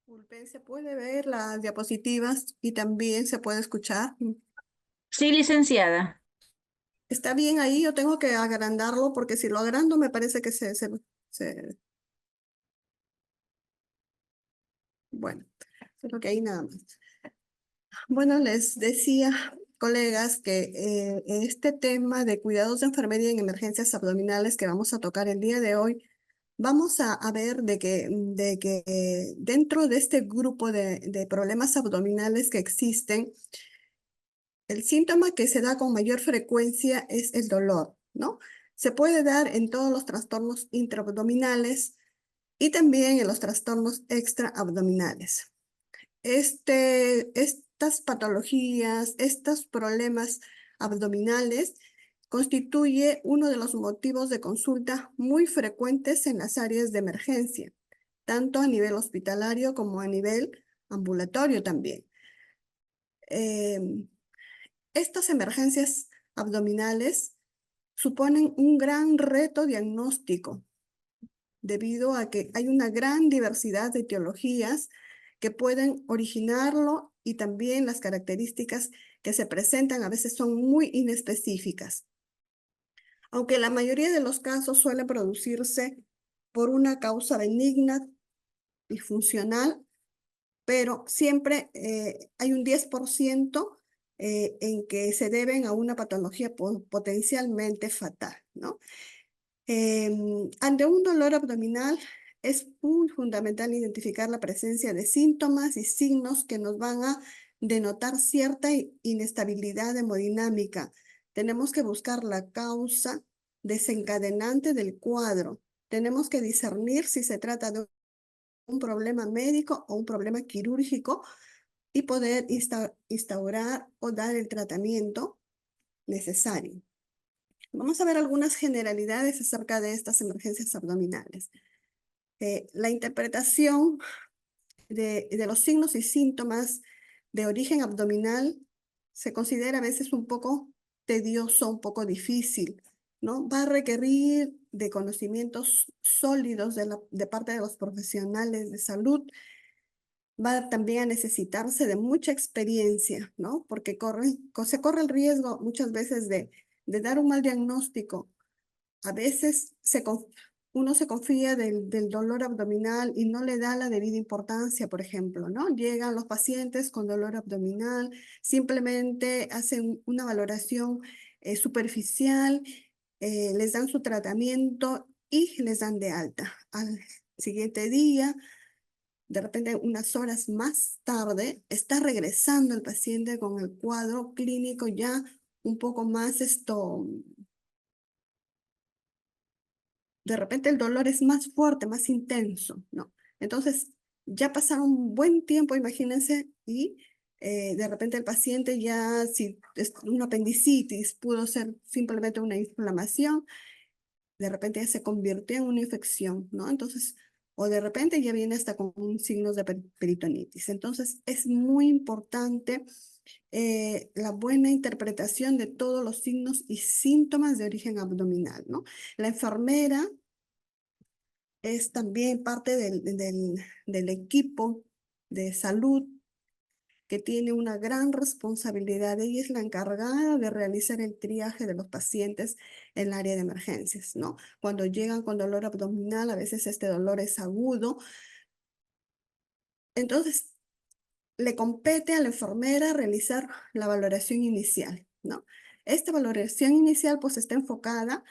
Disculpen, ¿se puede ver las diapositivas y también se puede escuchar? Sí, licenciada. ¿Está bien ahí? Yo tengo que agrandarlo porque si lo agrando me parece que se- bueno, creo que ahí nada más. Bueno, les decía, colegas, que este tema de cuidados de enfermería en emergencias abdominales que vamos a tocar el día de hoy, vamos a ver de que dentro de este grupo de problemas abdominales que existen, el síntoma que se da con mayor frecuencia es el dolor, ¿no? Se puede dar en todos los trastornos intraabdominales y también en los trastornos extraabdominales. Estas patologías, estos problemas abdominales constituye uno de los motivos de consulta muy frecuentes en las áreas de emergencia, tanto a nivel hospitalario como a nivel ambulatorio también. Em, Estas emergencias abdominales suponen un gran reto diagnóstico debido a que hay una gran diversidad de etiologías que pueden originarlo y también las características que se presentan a veces son muy inespecíficas. Aunque la mayoría de los casos suele producirse por una causa benigna y funcional, pero siempre hay un 10% en que se deben a una patología potencialmente fatal, ¿no? Ante un dolor abdominal es muy fundamental identificar la presencia de síntomas y signos que nos van a denotar cierta inestabilidad hemodinámica. Tenemos que buscar la causa desencadenante del cuadro. Tenemos que discernir si se trata de un problema médico o un problema quirúrgico y poder instaurar o dar el tratamiento necesario. Vamos a ver algunas generalidades acerca de estas emergencias abdominales. La interpretación de los signos y síntomas de origen abdominal se considera a veces un poco tedioso, un poco difícil, ¿no? Va a requerir de conocimientos sólidos de parte de los profesionales de salud, va también a necesitarse de mucha experiencia, ¿no? Porque se corre el riesgo muchas veces de dar un mal diagnóstico. A veces uno se confía del dolor abdominal y no le da la debida importancia, por ejemplo, ¿no? Llegan los pacientes con dolor abdominal, simplemente hacen una valoración superficial, les dan su tratamiento y les dan de alta. Al siguiente día, de repente unas horas más tarde, está regresando el paciente con el cuadro clínico ya un poco más de repente el dolor es más fuerte, más intenso, ¿no? Entonces, ya pasaron un buen tiempo, imagínense, y de repente el paciente ya, si es una apendicitis, pudo ser simplemente una inflamación, de repente ya se convirtió en una infección, ¿no? Entonces, o de repente ya viene hasta con signos de peritonitis. Entonces, es muy importante la buena interpretación de todos los signos y síntomas de origen abdominal, ¿no? La enfermera es también parte del equipo de salud que tiene una gran responsabilidad. Ella es la encargada de realizar el triaje de los pacientes en el área de emergencias, ¿no? Cuando llegan con dolor abdominal, a veces este dolor es agudo. Entonces, le compete a la enfermera realizar la valoración inicial, ¿no? Esta valoración inicial pues está enfocada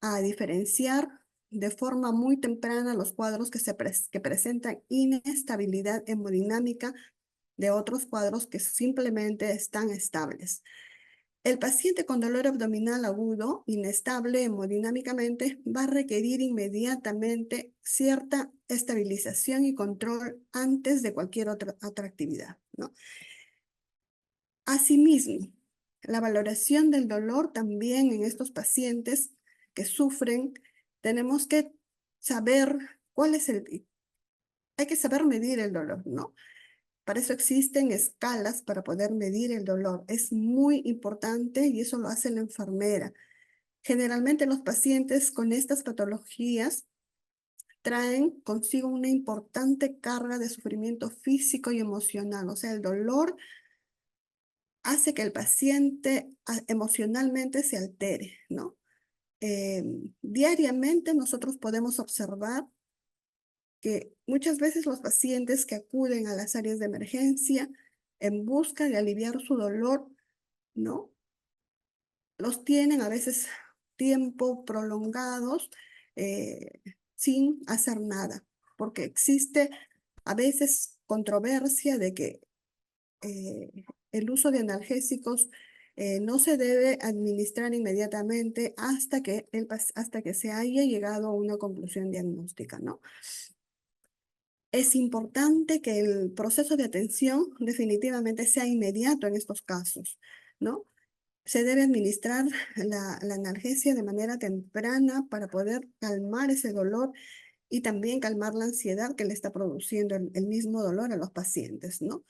a diferenciar de forma muy temprana los cuadros que presentan inestabilidad hemodinámica de otros cuadros que simplemente están estables. El paciente con dolor abdominal agudo, inestable hemodinámicamente, va a requerir inmediatamente cierta estabilización y control antes de cualquier otra actividad, ¿no? Asimismo, la valoración del dolor también en estos pacientes que sufren, tenemos que saber cuál es hay que saber medir el dolor, ¿no? Para eso existen escalas para poder medir el dolor. Es muy importante y eso lo hace la enfermera. Generalmente los pacientes con estas patologías traen consigo una importante carga de sufrimiento físico y emocional. O sea, el dolor hace que el paciente emocionalmente se altere, ¿no? Diariamente nosotros podemos observar que muchas veces los pacientes que acuden a las áreas de emergencia en busca de aliviar su dolor, ¿no? Los tienen a veces tiempo prolongados sin hacer nada, porque existe a veces controversia de que el uso de analgésicos no se debe administrar inmediatamente hasta que se haya llegado a una conclusión diagnóstica, ¿no? Es importante que el proceso de atención definitivamente sea inmediato en estos casos, ¿no? Se debe administrar la analgesia de manera temprana para poder calmar ese dolor y también calmar la ansiedad que le está produciendo el mismo dolor a los pacientes, ¿no?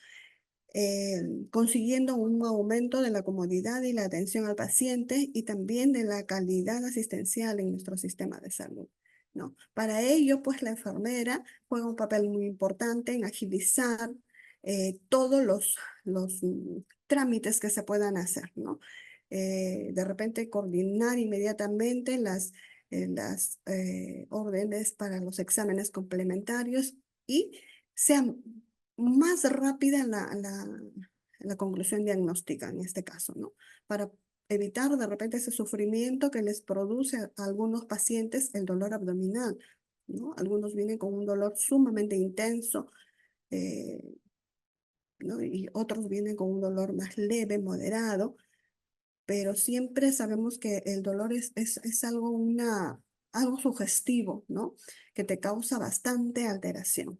Consiguiendo un aumento de la comodidad y la atención al paciente y también de la calidad asistencial en nuestro sistema de salud, ¿no? Para ello, pues la enfermera juega un papel muy importante en agilizar todos los trámites que se puedan hacer, ¿no? De repente coordinar inmediatamente las órdenes para los exámenes complementarios y sean más rápida la conclusión diagnóstica en este caso, ¿no? Para evitar de repente ese sufrimiento que les produce a algunos pacientes el dolor abdominal, ¿no? Algunos vienen con un dolor sumamente intenso, eh, ¿no? Y otros vienen con un dolor más leve, moderado, pero siempre sabemos que el dolor es algo, algo sugestivo, ¿no? Que te causa bastante alteración.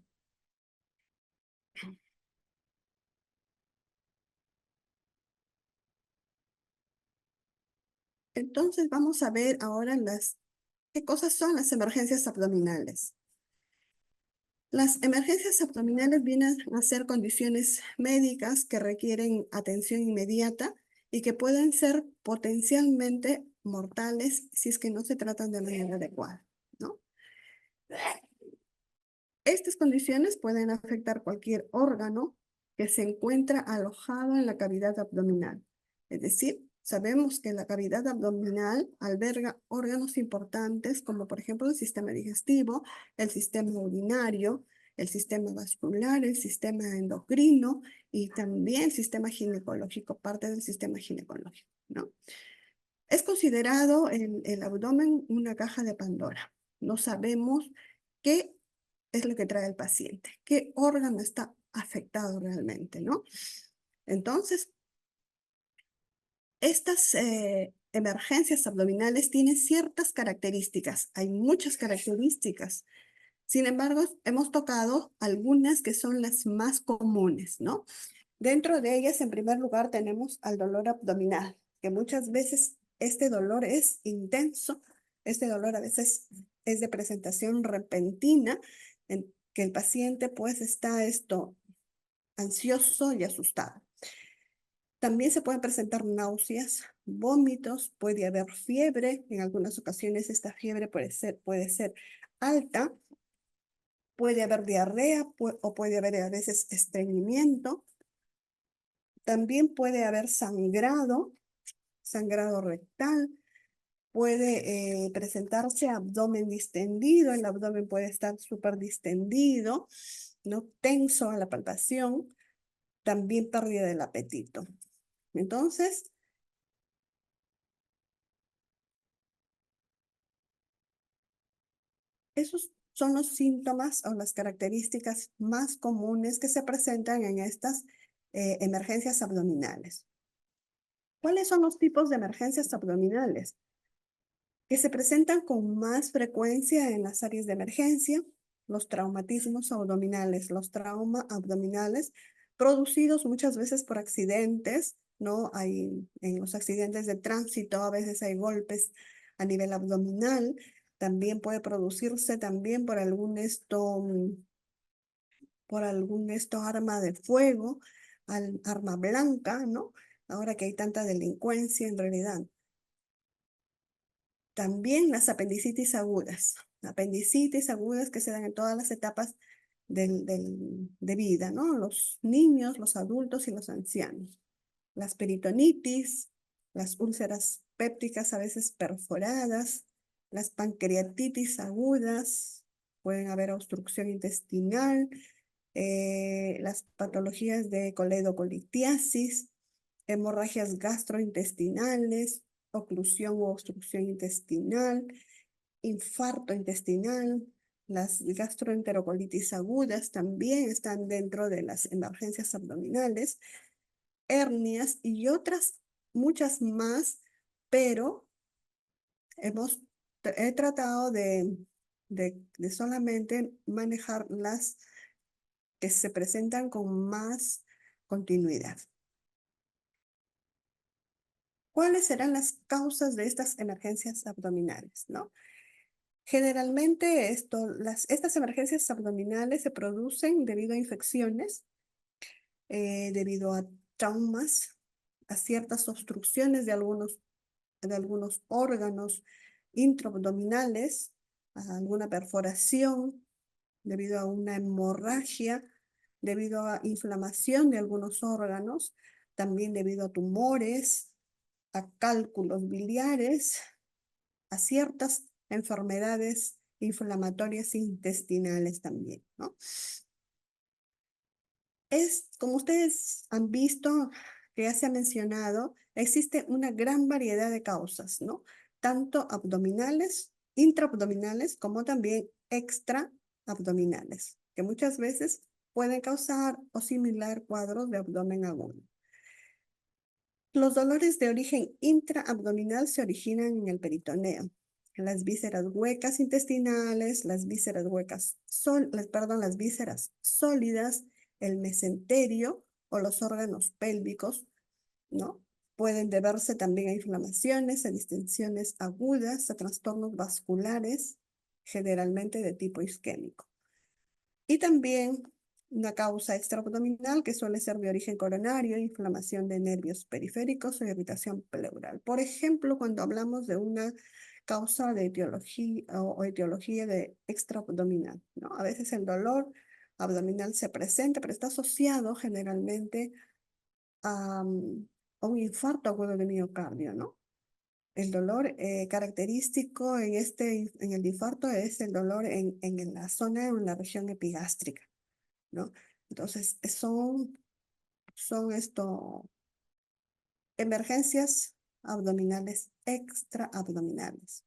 Entonces vamos a ver ahora qué cosas son las emergencias abdominales. Las emergencias abdominales vienen a ser condiciones médicas que requieren atención inmediata y que pueden ser potencialmente mortales si es que no se tratan de manera adecuada, ¿no? Estas condiciones pueden afectar cualquier órgano que se encuentra alojado en la cavidad abdominal. Es decir, sabemos que la cavidad abdominal alberga órganos importantes como por ejemplo el sistema digestivo, el sistema urinario, el sistema vascular, el sistema endocrino y también el sistema ginecológico, parte del sistema ginecológico, ¿no? Es considerado el abdomen una caja de Pandora. No sabemos qué es lo que trae el paciente, qué órgano está afectado realmente, ¿no? Entonces, estas emergencias abdominales tienen ciertas características, hay muchas características. Sin embargo, hemos tocado algunas que son las más comunes, ¿no? Dentro de ellas, en primer lugar, tenemos al dolor abdominal, que muchas veces este dolor es intenso, este dolor a veces es de presentación repentina, en que el paciente pues está ansioso y asustado. También se pueden presentar náuseas, vómitos, puede haber fiebre, en algunas ocasiones esta fiebre puede ser alta, puede haber diarrea o puede haber a veces estreñimiento. También puede haber sangrado rectal, puede presentarse abdomen distendido, el abdomen puede estar súper distendido, ¿no? Tenso a la palpación, también pérdida del apetito. Entonces, esos son los síntomas o las características más comunes que se presentan en estas emergencias abdominales. ¿Cuáles son los tipos de emergencias abdominales? Que se presentan con más frecuencia en las áreas de emergencia, los traumatismos abdominales, los traumas abdominales producidos muchas veces por accidentes, ¿no? En los accidentes de tránsito a veces hay golpes a nivel abdominal, también puede producirse también por algún arma de fuego, arma blanca, ¿no? Ahora que hay tanta delincuencia en realidad. También las apendicitis agudas. apendicitis agudas que se dan en todas las etapas de vida, ¿no? Los niños, los adultos y los ancianos. Las peritonitis, las úlceras pépticas a veces perforadas, las pancreatitis agudas, pueden haber obstrucción intestinal, las patologías de coledocolitiasis, hemorragias gastrointestinales, oclusión u obstrucción intestinal, infarto intestinal, las gastroenterocolitis agudas también están dentro de las emergencias abdominales, hernias y otras muchas más, pero he tratado de solamente manejar las que se presentan con más continuidad. ¿Cuáles serán las causas de estas emergencias abdominales, no? Generalmente estas emergencias abdominales se producen debido a infecciones, debido a traumas, a ciertas obstrucciones de algunos órganos intraabdominales, a alguna perforación, debido a una hemorragia, debido a inflamación de algunos órganos, también debido a tumores, a cálculos biliares, a ciertas enfermedades inflamatorias intestinales también, ¿no? Como ustedes han visto, que ya se ha mencionado, existe una gran variedad de causas, ¿no? Tanto abdominales, intraabdominales, como también extraabdominales, que muchas veces pueden causar o similar cuadros de abdomen agudo. Los dolores de origen intraabdominal se originan en el peritoneo, en las vísceras huecas intestinales, las vísceras las vísceras sólidas, el mesenterio o los órganos pélvicos, ¿no? Pueden deberse también a inflamaciones, a distensiones agudas, a trastornos vasculares, generalmente de tipo isquémico. Y también una causa extraabdominal que suele ser de origen coronario, inflamación de nervios periféricos o irritación pleural. Por ejemplo, cuando hablamos de una causa de etiología o etiología de extraabdominal, ¿no? A veces el dolor abdominal se presenta, pero está asociado generalmente a un infarto agudo de miocardio, ¿no? El dolor característico en el infarto es el dolor en la zona, en la región epigástrica, ¿no? Entonces, son emergencias abdominales extraabdominales.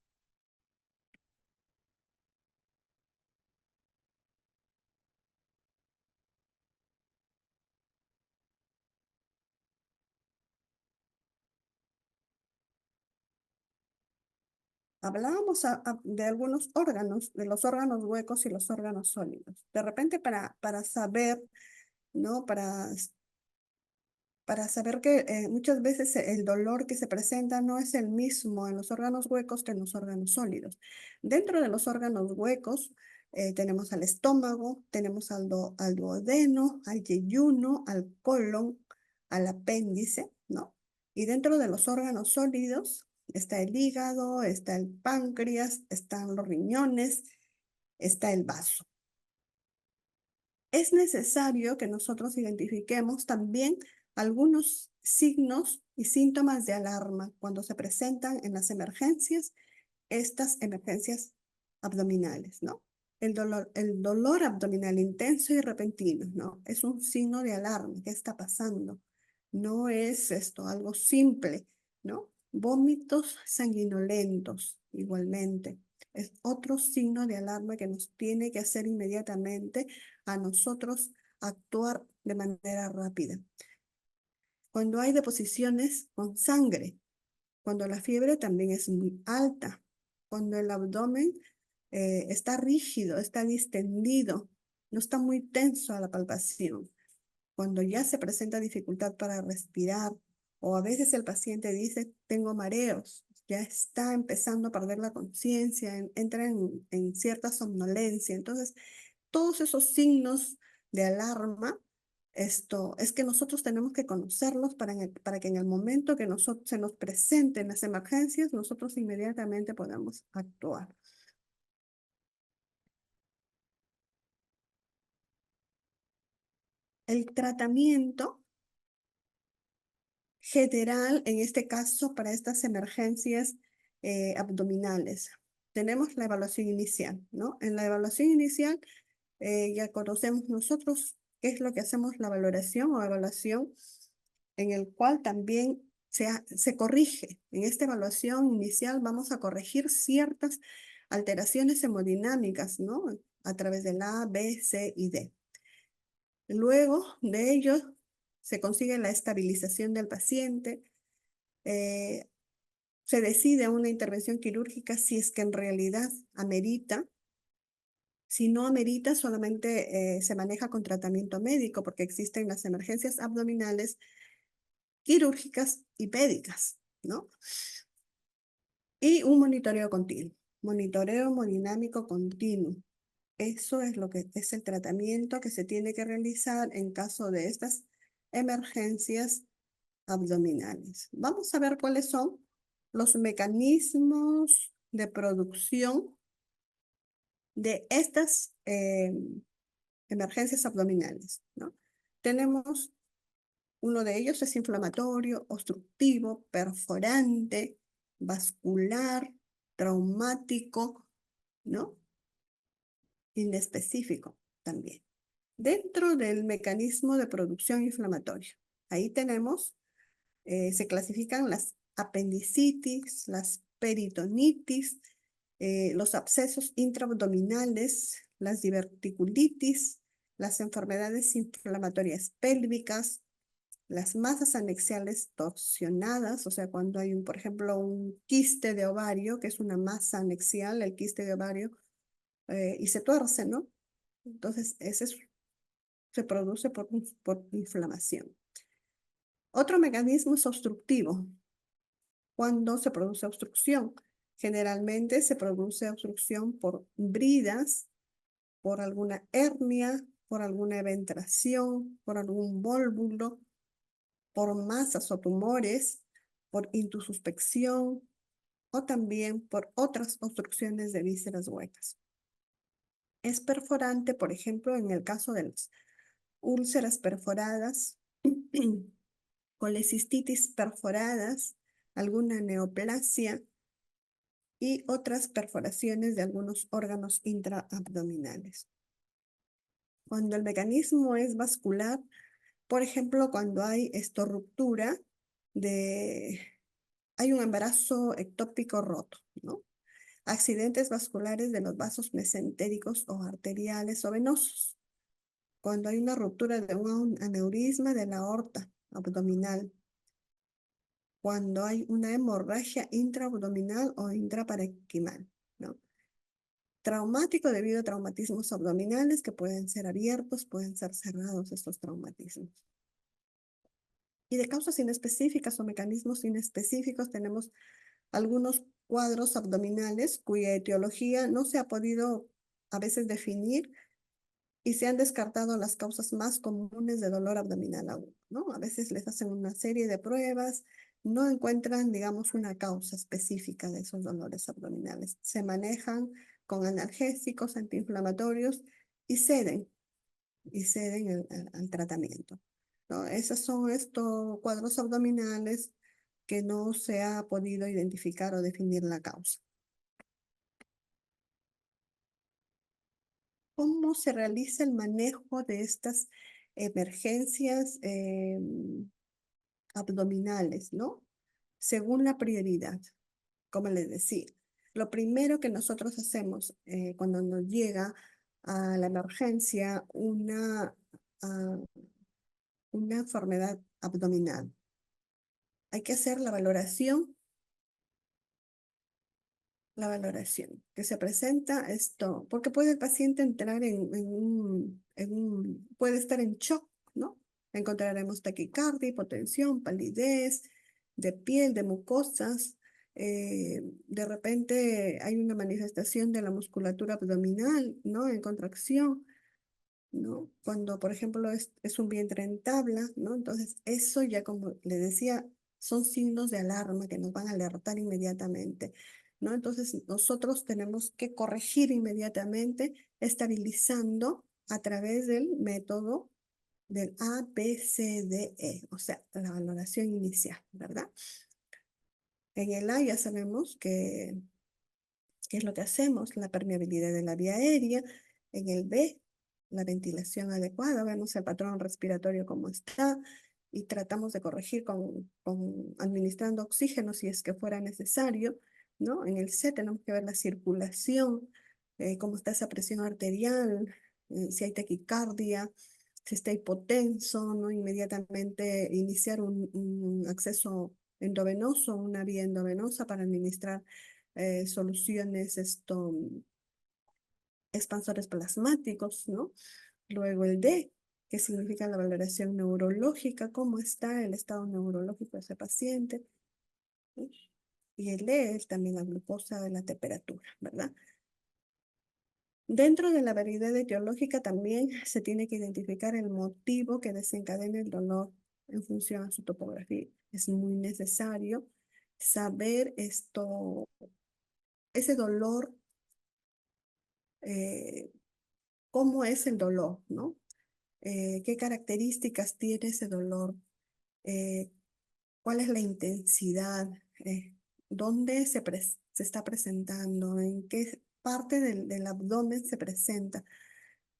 Hablábamos de algunos órganos, de los órganos huecos y los órganos sólidos. De repente, para saber, ¿no? Para saber que muchas veces el dolor que se presenta no es el mismo en los órganos huecos que en los órganos sólidos. Dentro de los órganos huecos tenemos al estómago, tenemos al duodeno, al yeyuno, al colon, al apéndice, ¿no? Y dentro de los órganos sólidos está el hígado, está el páncreas, están los riñones, está el vaso. Es necesario que nosotros identifiquemos también algunos signos y síntomas de alarma cuando se presentan en las emergencias, estas emergencias abdominales, ¿no? El dolor abdominal intenso y repentino, ¿no? Es un signo de alarma. ¿Qué está pasando? No es esto algo simple, ¿no? Vómitos sanguinolentos, igualmente. Es otro signo de alarma que nos tiene que hacer inmediatamente a nosotros actuar de manera rápida. Cuando hay deposiciones con sangre, cuando la fiebre también es muy alta, cuando el abdomen está rígido, está distendido, no está muy tenso a la palpación, cuando ya se presenta dificultad para respirar, o a veces el paciente dice, tengo mareos, ya está empezando a perder la conciencia, entra en cierta somnolencia. Entonces, todos esos signos de alarma, esto es que nosotros tenemos que conocerlos para que en el momento que se nos presenten las emergencias, nosotros inmediatamente podamos actuar. El tratamiento general, en este caso, para estas emergencias abdominales. Tenemos la evaluación inicial, ¿no? En la evaluación inicial ya conocemos nosotros qué es lo que hacemos la valoración o evaluación, en el cual también se corrige. En esta evaluación inicial vamos a corregir ciertas alteraciones hemodinámicas, ¿no? A través de la A, B, C y D. Luego de ello, se consigue la estabilización del paciente. eh, Se decide una intervención quirúrgica si es que en realidad amerita. Si no amerita, solamente se maneja con tratamiento médico porque existen las emergencias abdominales quirúrgicas y pédicas, ¿no? Y un monitoreo continuo, monitoreo hemodinámico continuo. Eso es lo que es el tratamiento que se tiene que realizar en caso de estas emergencias abdominales. Vamos a ver cuáles son los mecanismos de producción de estas emergencias abdominales, ¿no? Tenemos, uno de ellos es inflamatorio, obstructivo, perforante, vascular, traumático, ¿no? Inespecífico también. Dentro del mecanismo de producción inflamatoria, ahí tenemos, se clasifican las apendicitis, las peritonitis, los abscesos intraabdominales, las diverticulitis, las enfermedades inflamatorias pélvicas, las masas anexiales torsionadas, o sea, cuando hay, por ejemplo, un quiste de ovario, que es una masa anexial, el quiste de ovario, y se tuerce, ¿no? Entonces, se produce por inflamación. Otro mecanismo es obstructivo. Cuando se produce obstrucción, generalmente se produce obstrucción por bridas, por alguna hernia, por alguna eventración, por algún vólvulo, por masas o tumores, por intususpección o también por otras obstrucciones de vísceras huecas. Es perforante, por ejemplo, en el caso de las úlceras perforadas, colecistitis perforadas, alguna neoplasia y otras perforaciones de algunos órganos intraabdominales. Cuando el mecanismo es vascular, por ejemplo, cuando hay ruptura hay un embarazo ectópico roto, ¿no? Accidentes vasculares de los vasos mesentéricos o arteriales o venosos. Cuando hay una ruptura de un aneurisma de la aorta abdominal. Cuando hay una hemorragia intraabdominal o intraparenquimal, ¿no? Traumático debido a traumatismos abdominales que pueden ser abiertos, pueden ser cerrados estos traumatismos. Y de causas inespecíficas o mecanismos inespecíficos tenemos algunos cuadros abdominales cuya etiología no se ha podido a veces definir y se han descartado las causas más comunes de dolor abdominal agudo, ¿no? A veces les hacen una serie de pruebas, no encuentran, digamos, una causa específica de esos dolores abdominales. Se manejan con analgésicos, antiinflamatorios y ceden al tratamiento, ¿no? Esos son estos cuadros abdominales que no se ha podido identificar o definir la causa. ¿Cómo se realiza el manejo de estas emergencias abdominales, ¿no? Según la prioridad, como les decía. Lo primero que nosotros hacemos cuando nos llega a la emergencia ah, una enfermedad abdominal, hay que hacer la valoración que se presenta esto, porque puede el paciente entrar puede estar en shock, ¿no? Encontraremos taquicardia, hipotensión, palidez de piel, de mucosas. De repente hay una manifestación de la musculatura abdominal, ¿no? En contracción, ¿no? Cuando, por ejemplo, es un vientre en tabla, ¿no? Entonces, eso ya, como le decía, son signos de alarma que nos van a alertar inmediatamente, ¿no? Entonces, nosotros tenemos que corregir inmediatamente, estabilizando a través del método del A, B, C, D, E, o sea, la valoración inicial, ¿verdad? En el A ya sabemos que ¿qué es lo que hacemos? La permeabilidad de la vía aérea. En el B, la ventilación adecuada. Vemos el patrón respiratorio como está y tratamos de corregir con administrando oxígeno si es que fuera necesario, ¿no? En el C tenemos que ver la circulación, cómo está esa presión arterial, si hay taquicardia, si está hipotenso, ¿no? Inmediatamente iniciar un acceso endovenoso, una vía endovenosa para administrar soluciones, expansores plasmáticos, ¿no? Luego el D, que significa la valoración neurológica, cómo está el estado neurológico de ese paciente, ¿no? Y el E es también la glucosa de la temperatura, ¿verdad? Dentro de la variedad etiológica también se tiene que identificar el motivo que desencadena el dolor en función a su topografía. Es muy necesario saber ese dolor, eh, cómo es el dolor, ¿no? ¿Qué características tiene ese dolor? Eh, ¿Cuál es la intensidad? ¿Dónde se está presentando? ¿En qué parte del abdomen se presenta?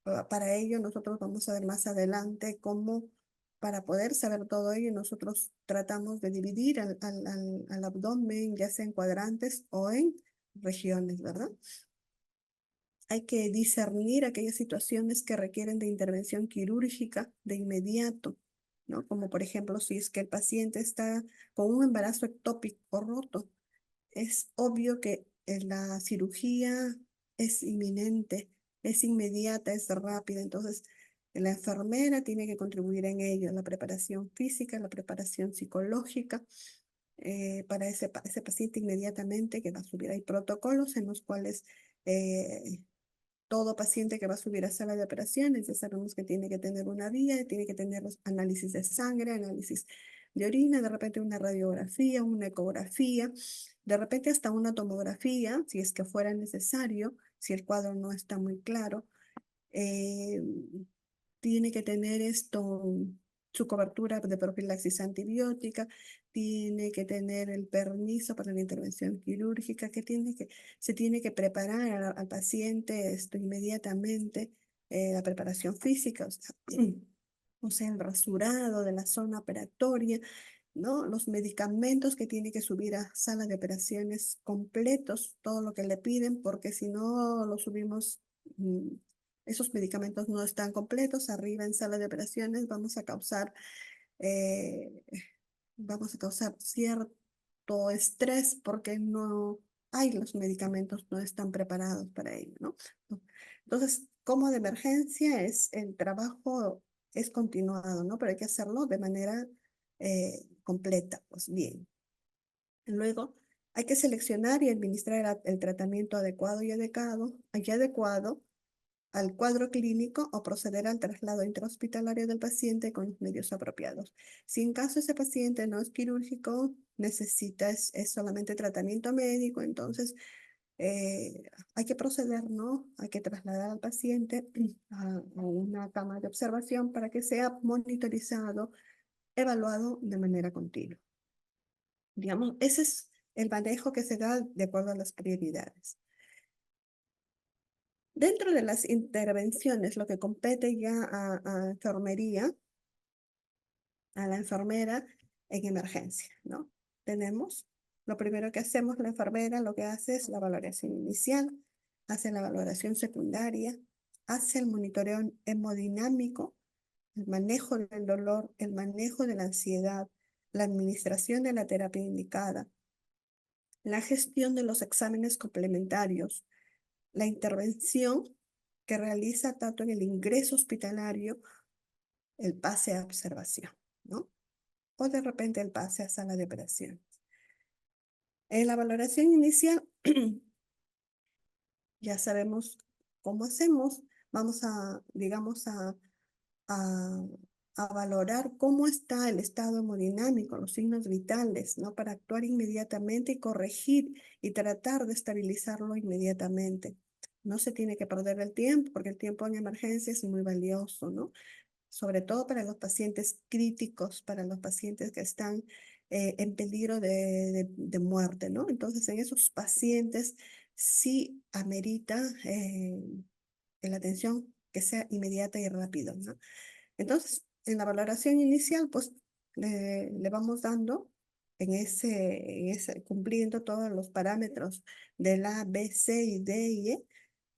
Para ello, nosotros vamos a ver más adelante cómo, para poder saber todo ello, nosotros tratamos de dividir al abdomen, ya sea en cuadrantes o en regiones, ¿verdad? Hay que discernir aquellas situaciones que requieren de intervención quirúrgica de inmediato, ¿no? Como por ejemplo, si es que el paciente está con un embarazo ectópico roto, es obvio que la cirugía es inminente, es inmediata, es rápida. Entonces, la enfermera tiene que contribuir en ello, la preparación física, la preparación psicológica, para ese paciente inmediatamente que va a subir. Hay protocolos en los cuales todo paciente que va a subir a sala de operaciones, ya sabemos que tiene que tener una vía, tiene que tener los análisis de sangre, análisis de orina, de repente una radiografía, una ecografía, de repente hasta una tomografía, si es que fuera necesario, si el cuadro no está muy claro. eh, Tiene que tener su cobertura de profilaxis antibiótica, tiene que tener el permiso para la intervención quirúrgica, se tiene que preparar al paciente inmediatamente, la preparación física, o sea, el rasurado de la zona operatoria, ¿no? Los medicamentos que tiene que subir a sala de operaciones completos, todo lo que le piden, porque si no lo subimos, mm, esos medicamentos no están completos, arriba en sala de operaciones eh, vamos a causar cierto estrés porque no hay los medicamentos, no están preparados para ello, ¿no? Entonces, como de emergencia el trabajo es continuado, ¿no? Pero hay que hacerlo de manera completa, pues bien. Luego, hay que seleccionar y administrar el tratamiento adecuado y adecuado al cuadro clínico o proceder al traslado intrahospitalario del paciente con los medios apropiados. Si en caso ese paciente no es quirúrgico, necesita es solamente tratamiento médico, entonces eh, hay que proceder, ¿no? Hay que trasladar al paciente a una cama de observación para que sea monitorizado, evaluado de manera continua. Digamos, ese es el manejo que se da de acuerdo a las prioridades. Dentro de las intervenciones, lo que compete ya a enfermería, a la enfermera en emergencia, ¿no? Tenemos, lo primero que hacemos la enfermera, lo que hace es la valoración inicial, hace la valoración secundaria, hace el monitoreo hemodinámico, el manejo del dolor, el manejo de la ansiedad, la administración de la terapia indicada, la gestión de los exámenes complementarios, la intervención que realiza tanto en el ingreso hospitalario, el pase a observación, ¿no? O de repente el pase a sala de operación. En la valoración inicial, ya sabemos cómo hacemos, vamos digamos, a, a valorar cómo está el estado hemodinámico, los signos vitales, ¿no? Para actuar inmediatamente y corregir y tratar de estabilizarlo inmediatamente. No se tiene que perder el tiempo, porque el tiempo en emergencia es muy valioso, ¿no? sobre todo para los pacientes críticos, para los pacientes que están en peligro de muerte, ¿no? Entonces, en esos pacientes sí amerita la atención que sea inmediata y rápida, ¿no? Entonces, en la valoración inicial, pues le vamos dando cumpliendo todos los parámetros de la B, C y D y E,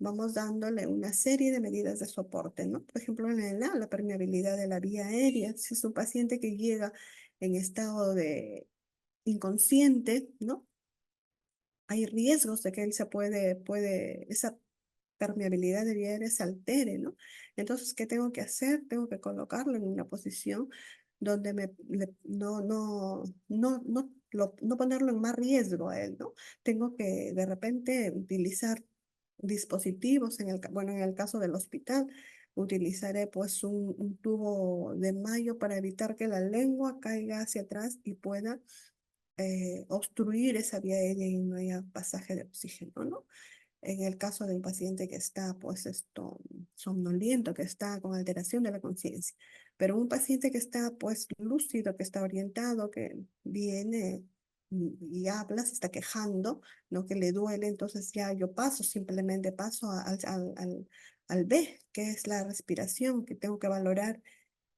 vamos dándole una serie de medidas de soporte, ¿no? Por ejemplo, en el A, la permeabilidad de la vía aérea. Si es un paciente que llega en estado de inconsciente, ¿no? Hay riesgos de que él esa permeabilidad de vía aérea se altere, ¿no? Entonces, ¿qué tengo que hacer? Tengo que colocarlo en una posición donde no ponerlo en más riesgo a él, ¿no? Tengo que de repente utilizar dispositivos, bueno, en el caso del hospital, utilizaré pues un tubo de mallo para evitar que la lengua caiga hacia atrás y pueda obstruir esa vía aérea y no haya pasaje de oxígeno, ¿no? En el caso de un paciente que está, pues, somnoliento, que está con alteración de la conciencia. Pero un paciente que está, pues, lúcido, que está orientado, que viene y habla, se está quejando, no que le duele, entonces ya yo simplemente paso al B, que es la respiración, que tengo que valorar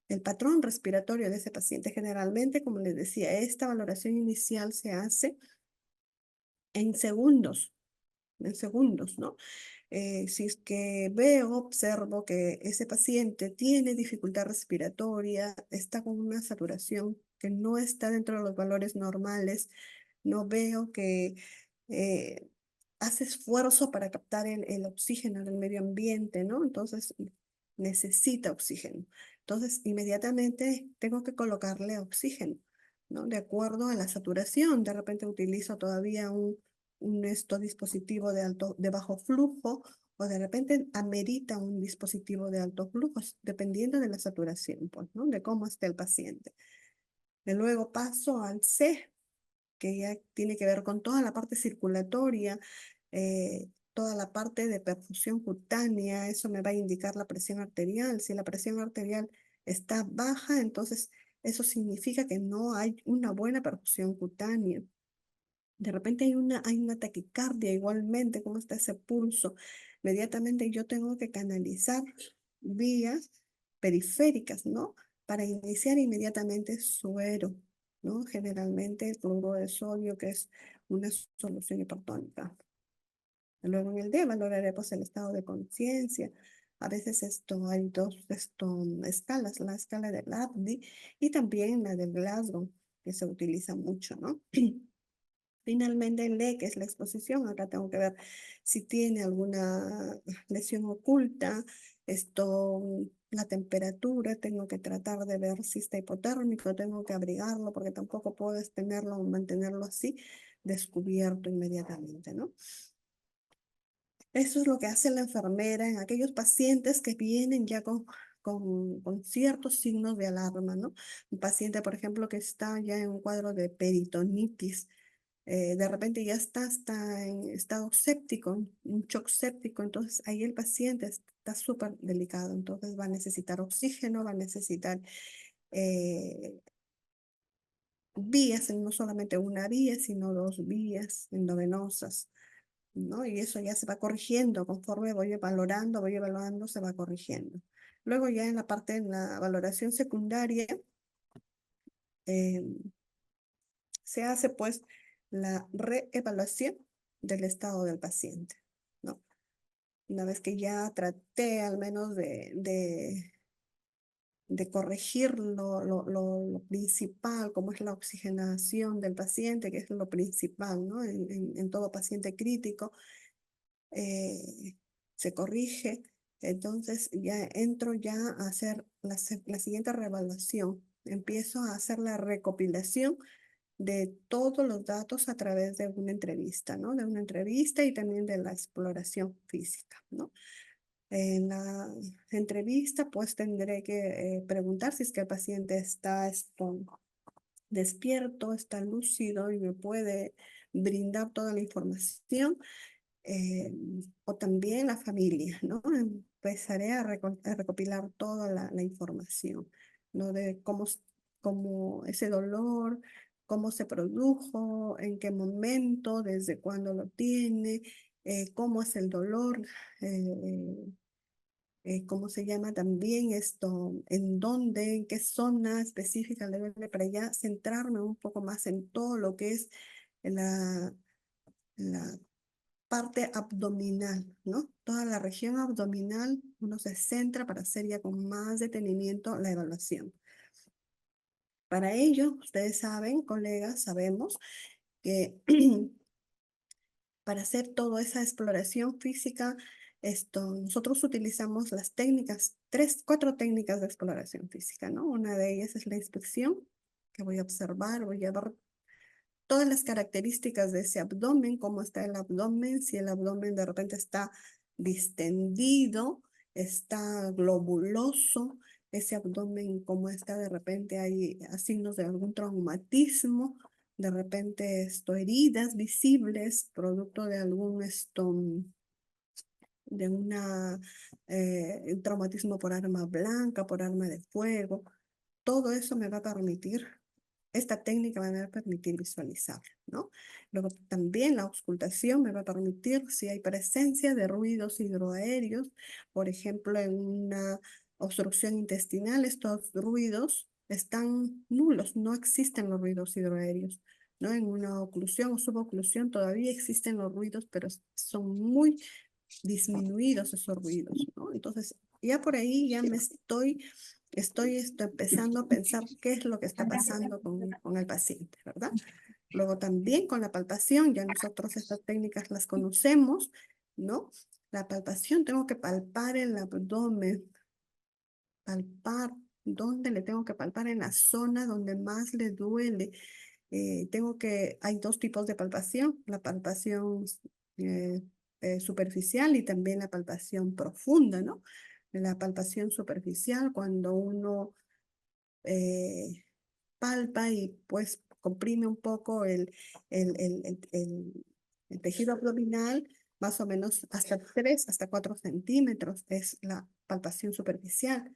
el patrón respiratorio de ese paciente. Generalmente, como les decía, esta valoración inicial se hace en segundos, ¿no? Si es que observo que ese paciente tiene dificultad respiratoria, está con una saturación que no está dentro de los valores normales, no veo que eh, hace esfuerzo para captar el oxígeno del medio ambiente, ¿no? Entonces necesita oxígeno. Entonces inmediatamente tengo que colocarle oxígeno, ¿no? De acuerdo a la saturación. De repente utilizo todavía un dispositivo de bajo flujo o de repente amerita un dispositivo de alto flujo, dependiendo de la saturación, pues, ¿no? De cómo esté el paciente. De luego paso al C, que ya tiene que ver con toda la parte circulatoria, toda la parte de perfusión cutánea. Eso me va a indicar la presión arterial. Si la presión arterial está baja, entonces eso significa que no hay una buena perfusión cutánea. De repente hay una taquicardia igualmente, ¿cómo está ese pulso? Inmediatamente yo tengo que canalizar vías periféricas, ¿no? Para iniciar inmediatamente suero, ¿no? Generalmente el cloruro de sodio, que es una solución hipertónica. Luego en el D valoraré pues el estado de conciencia. A veces hay escalas, la escala del ABDI y también la del Glasgow, que se utiliza mucho, ¿no? Finalmente, el E, que es la exposición, acá tengo que ver si tiene alguna lesión oculta, la temperatura, tengo que tratar de ver si está hipotérmico, tengo que abrigarlo, porque tampoco puedes tenerlo o mantenerlo así descubierto inmediatamente, ¿no? Eso es lo que hace la enfermera en aquellos pacientes que vienen ya con ciertos signos de alarma, ¿no? Un paciente, por ejemplo, que está ya en un cuadro de peritonitis, de repente ya está en estado séptico, un shock séptico, entonces ahí el paciente está súper delicado, entonces va a necesitar oxígeno, va a necesitar eh, vías, no solamente una vía, sino dos vías endovenosas, ¿no? Y eso ya se va corrigiendo conforme voy evaluando, se va corrigiendo. Luego ya en la valoración secundaria, eh, se hace pues la reevaluación del estado del paciente, ¿no? Una vez que ya traté al menos de corregir lo principal, como es la oxigenación del paciente, que es lo principal, ¿no? En todo paciente crítico, eh, se corrige, entonces ya entro ya a hacer la siguiente reevaluación. Empiezo a hacer la recopilación de todos los datos a través de una entrevista, ¿no? De una entrevista y también de la exploración física, ¿no? En la entrevista, pues tendré que preguntar si es que el paciente está despierto, está lúcido y me puede brindar toda la información. o también la familia, ¿no? Empezaré a recopilar toda la información, ¿no? De cómo ese dolor, cómo se produjo, en qué momento, desde cuándo lo tiene, cómo es el dolor, cómo se llama también esto, en dónde, en qué zona específica le duele, para ya centrarme un poco más en todo lo que es la parte abdominal, ¿no? Toda la región abdominal, uno se centra para hacer ya con más detenimiento la evaluación. Para ello, ustedes saben, colegas, sabemos que para hacer toda esa exploración física, nosotros utilizamos las técnicas, cuatro técnicas de exploración física, ¿no? Una de ellas es la inspección, que voy a observar, voy a ver todas las características de ese abdomen, cómo está el abdomen, si el abdomen de repente está distendido, está globuloso, ese abdomen cómo está de repente hay signos de algún traumatismo, de repente heridas visibles, producto de algún de un traumatismo por arma blanca, por arma de fuego. Todo eso me va a permitir, esta técnica me va a permitir visualizar, ¿no? Luego también la auscultación me va a permitir si hay presencia de ruidos hidroaéreos, por ejemplo, en una obstrucción intestinal, estos ruidos están nulos, no existen los ruidos hidroaéreos, ¿no? En una oclusión o suboclusión todavía existen los ruidos, pero son muy disminuidos esos ruidos, ¿no? Entonces, ya por ahí ya estoy empezando a pensar qué es lo que está pasando con el paciente, ¿verdad? Luego también con la palpación, ya nosotros estas técnicas las conocemos, ¿no? La palpación, tengo que palpar el abdomen, palpar, ¿dónde le tengo que palpar? En la zona donde más le duele. Hay dos tipos de palpación, la palpación eh, superficial y también la palpación profunda, ¿no? La palpación superficial, cuando uno eh, palpa y pues comprime un poco el tejido abdominal, más o menos hasta 3 hasta 4 centímetros es la palpación superficial.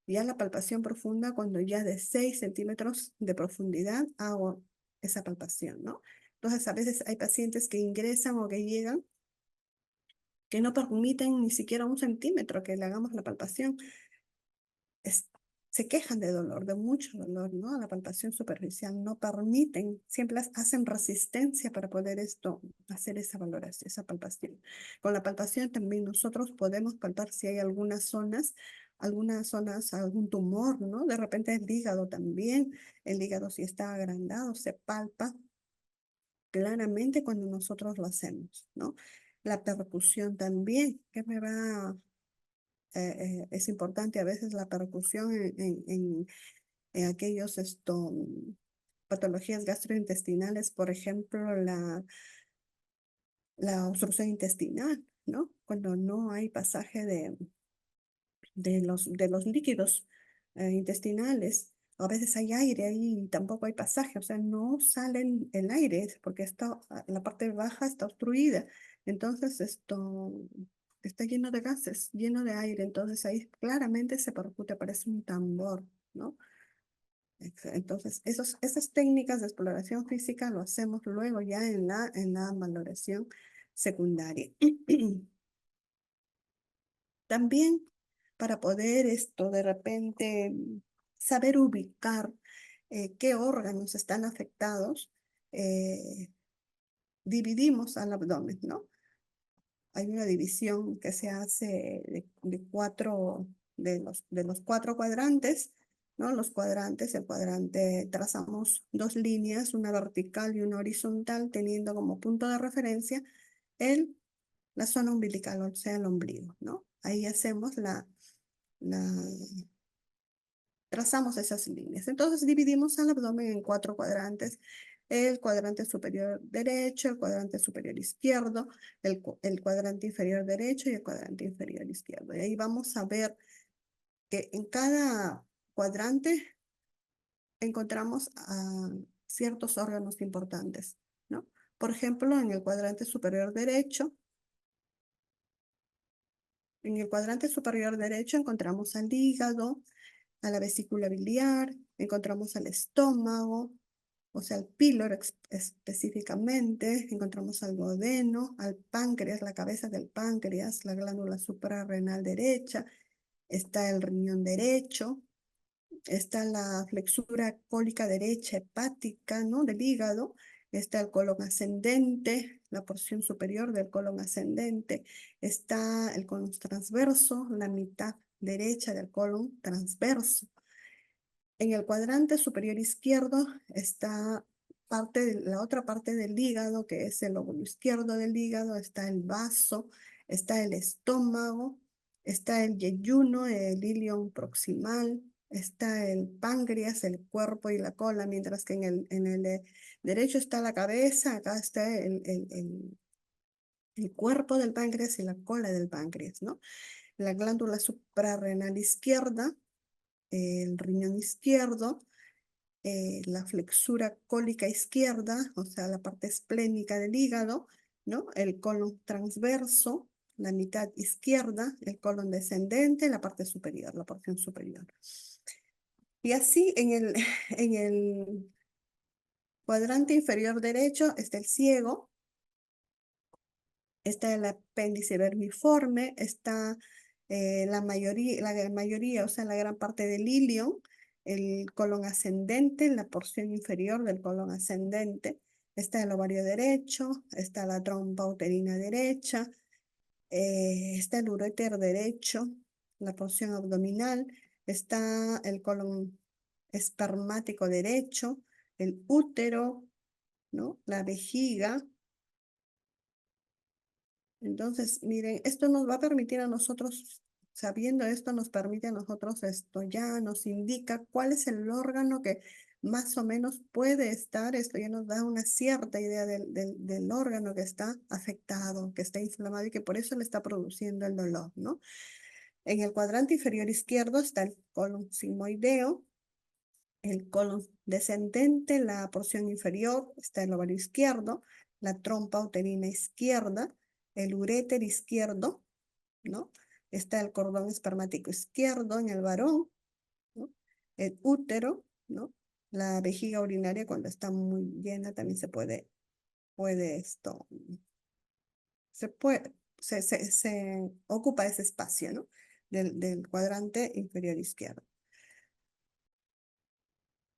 Ya la palpación profunda, cuando ya de 6 centímetros de profundidad hago esa palpación, ¿no? Entonces, a veces hay pacientes que ingresan o que llegan que no permiten ni siquiera 1 centímetro que le hagamos la palpación. Es- Se quejan de dolor, de mucho dolor, ¿no? La palpación superficial no permiten, siempre hacen resistencia para poder hacer esa valoración, esa palpación. Con la palpación también nosotros podemos palpar si hay algunas zonas, algún tumor, ¿no? De repente el hígado también, el hígado si está agrandado, se palpa claramente cuando nosotros lo hacemos, ¿no? La percusión también, que es importante a veces la percusión en aquellos patologías gastrointestinales, por ejemplo, la obstrucción intestinal, ¿no? Cuando no hay pasaje de los líquidos intestinales. A veces hay aire ahí y tampoco hay pasaje, o sea, no sale el aire porque la parte baja está obstruida. Entonces, está lleno de gases, lleno de aire. Entonces, ahí claramente se percute, parece un tambor, ¿no? Entonces, esas técnicas de exploración física lo hacemos luego ya en la valoración secundaria. También para poder de repente saber ubicar qué órganos están afectados, eh, dividimos al abdomen, ¿no? Hay una división que se hace de los 4 cuadrantes, ¿no? Los cuadrantes, trazamos 2 líneas, una vertical y una horizontal, teniendo como punto de referencia la zona umbilical, o sea, el ombligo, ¿no? Ahí la, trazamos esas líneas. Entonces dividimos al abdomen en 4 cuadrantes. El cuadrante superior derecho, el cuadrante superior izquierdo, el cuadrante inferior derecho y el cuadrante inferior izquierdo. Y ahí vamos a ver que en cada cuadrante encontramos ciertos órganos importantes, ¿no? Por ejemplo, en el cuadrante superior derecho En el cuadrante superior derecho encontramos al hígado, a la vesícula biliar, encontramos al estómago, o sea, al píloro específicamente, encontramos al duodeno, al páncreas, la cabeza del páncreas, la glándula suprarrenal derecha, está el riñón derecho, está la flexura cólica derecha hepática, ¿no? Del hígado, está el colon ascendente, la porción superior del colon ascendente, está el colon transverso, la mitad derecha del colon transverso. En el cuadrante superior izquierdo está la otra parte del hígado, que es el lóbulo izquierdo del hígado, está el vaso, está el estómago, está el yeyuno, el ilion proximal, está el páncreas, el cuerpo y la cola, mientras que en el derecho está la cabeza, acá está el cuerpo del páncreas y la cola del páncreas, ¿no? La glándula suprarrenal izquierda, el riñón izquierdo, la flexura cólica izquierda, o sea, la parte esplénica del hígado, ¿no? El colon transverso, la mitad izquierda, el colon descendente, la parte superior, la porción superior. Y así en el cuadrante inferior derecho está el ciego, está el apéndice vermiforme, está la mayoría, o sea, la gran parte del ilion, el colon ascendente, la porción inferior del colon ascendente, está el ovario derecho, está la trompa uterina derecha, está el uréter derecho, la porción abdominal, está el colon espermático derecho, el útero, ¿no? La vejiga. Entonces, miren, esto nos va a permitir a nosotros, sabiendo esto, nos permite a nosotros, esto ya nos indica cuál es el órgano que más o menos puede estar, esto ya nos da una cierta idea del órgano que está afectado, que está inflamado y que por eso le está produciendo el dolor, ¿no? En el cuadrante inferior izquierdo está el colon sigmoideo, el colon descendente, la porción inferior, está el ovario izquierdo, la trompa uterina izquierda, el uréter izquierdo, ¿no? Está el cordón espermático izquierdo en el varón, ¿no? El útero, ¿no? La vejiga urinaria cuando está muy llena también puede esto, se ocupa ese espacio, ¿no? Del cuadrante inferior izquierdo.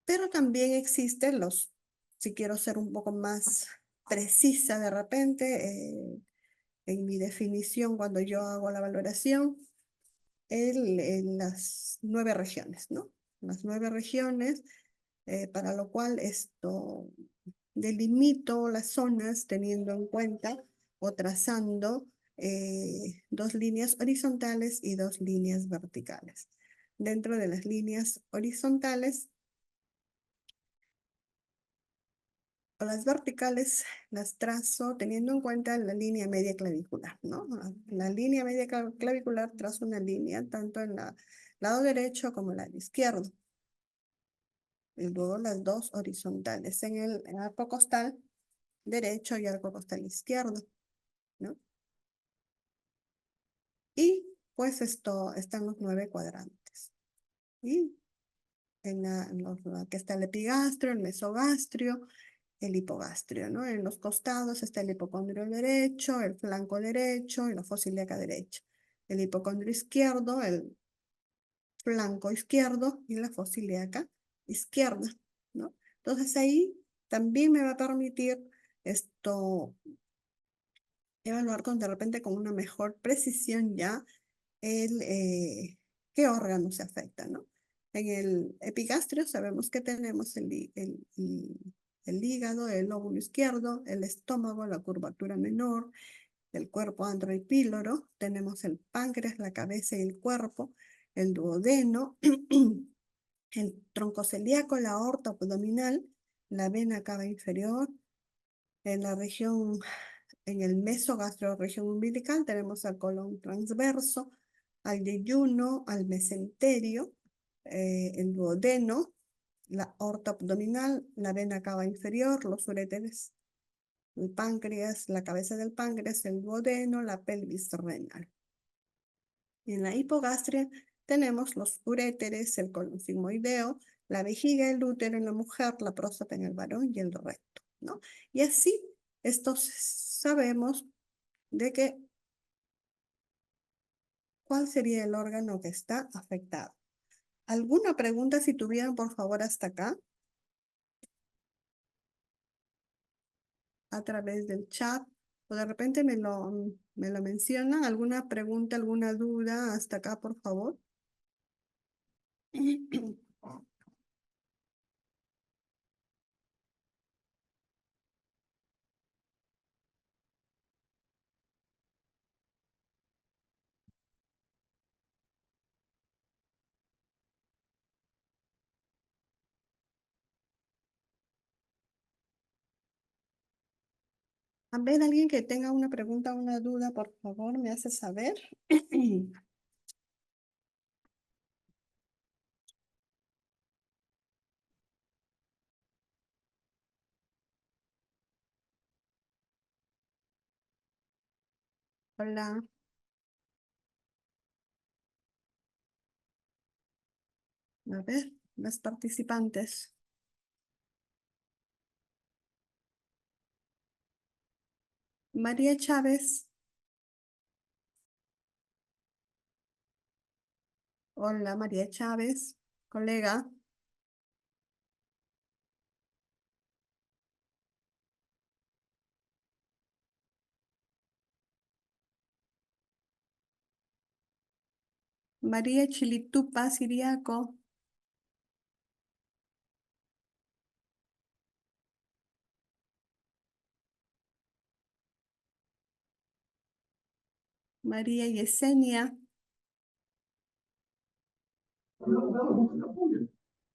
Pero también existen si quiero ser un poco más precisa de repente, en mi definición cuando yo hago la valoración, en las 9 regiones, ¿no? Las 9 regiones, para lo cual esto delimito las zonas teniendo en cuenta o trazando 2 líneas horizontales y 2 líneas verticales. Dentro de las líneas horizontales o las verticales las trazo teniendo en cuenta la línea media clavicular, ¿no? La línea media clavicular trazo una línea tanto en el lado derecho como en el lado izquierdo. Y luego las 2 horizontales en el arco costal derecho y arco costal izquierdo, ¿no? Y pues esto están los 9 cuadrantes. Y que está el epigastrio, el mesogastrio, el hipogastrio, ¿no? En los costados está el hipocondrio derecho, el flanco derecho y la fosa ilíaca derecha. El hipocondrio izquierdo, el flanco izquierdo y la fosa ilíaca izquierda, ¿no? Entonces ahí también me va a permitir esto evaluar de repente con una mejor precisión ya qué órganos se afectan, ¿no? En el epigastrio sabemos que tenemos el hígado, el lóbulo izquierdo, el estómago, la curvatura menor, el cuerpo andro y píloro, tenemos el páncreas, la cabeza y el cuerpo, el duodeno, el tronco celíaco, la aorta abdominal, la vena cava inferior, en la región, en el mesogastro, región umbilical, tenemos al colon transverso, al yeyuno, al mesenterio, el duodeno, la aorta abdominal, la vena cava inferior, los uréteres, el páncreas, la cabeza del páncreas, el duodeno, la pelvis renal. En la hipogastria tenemos los uréteres, el colon sigmoideo, la vejiga, el útero en la mujer, la próstata en el varón y el recto, ¿no? Y así, estos sabemos de que cuál sería el órgano que está afectado. ¿Alguna pregunta si tuvieran, por favor, hasta acá? A través del chat o de repente me lo mencionan. ¿Alguna pregunta, alguna duda hasta acá, por favor? A ver, alguien que tenga una pregunta o una duda, por favor, me hace saber. Hola, a ver, las participantes. María Chávez. Hola, María Chávez, colega. María Chilitupa Siriaco. María Yesenia.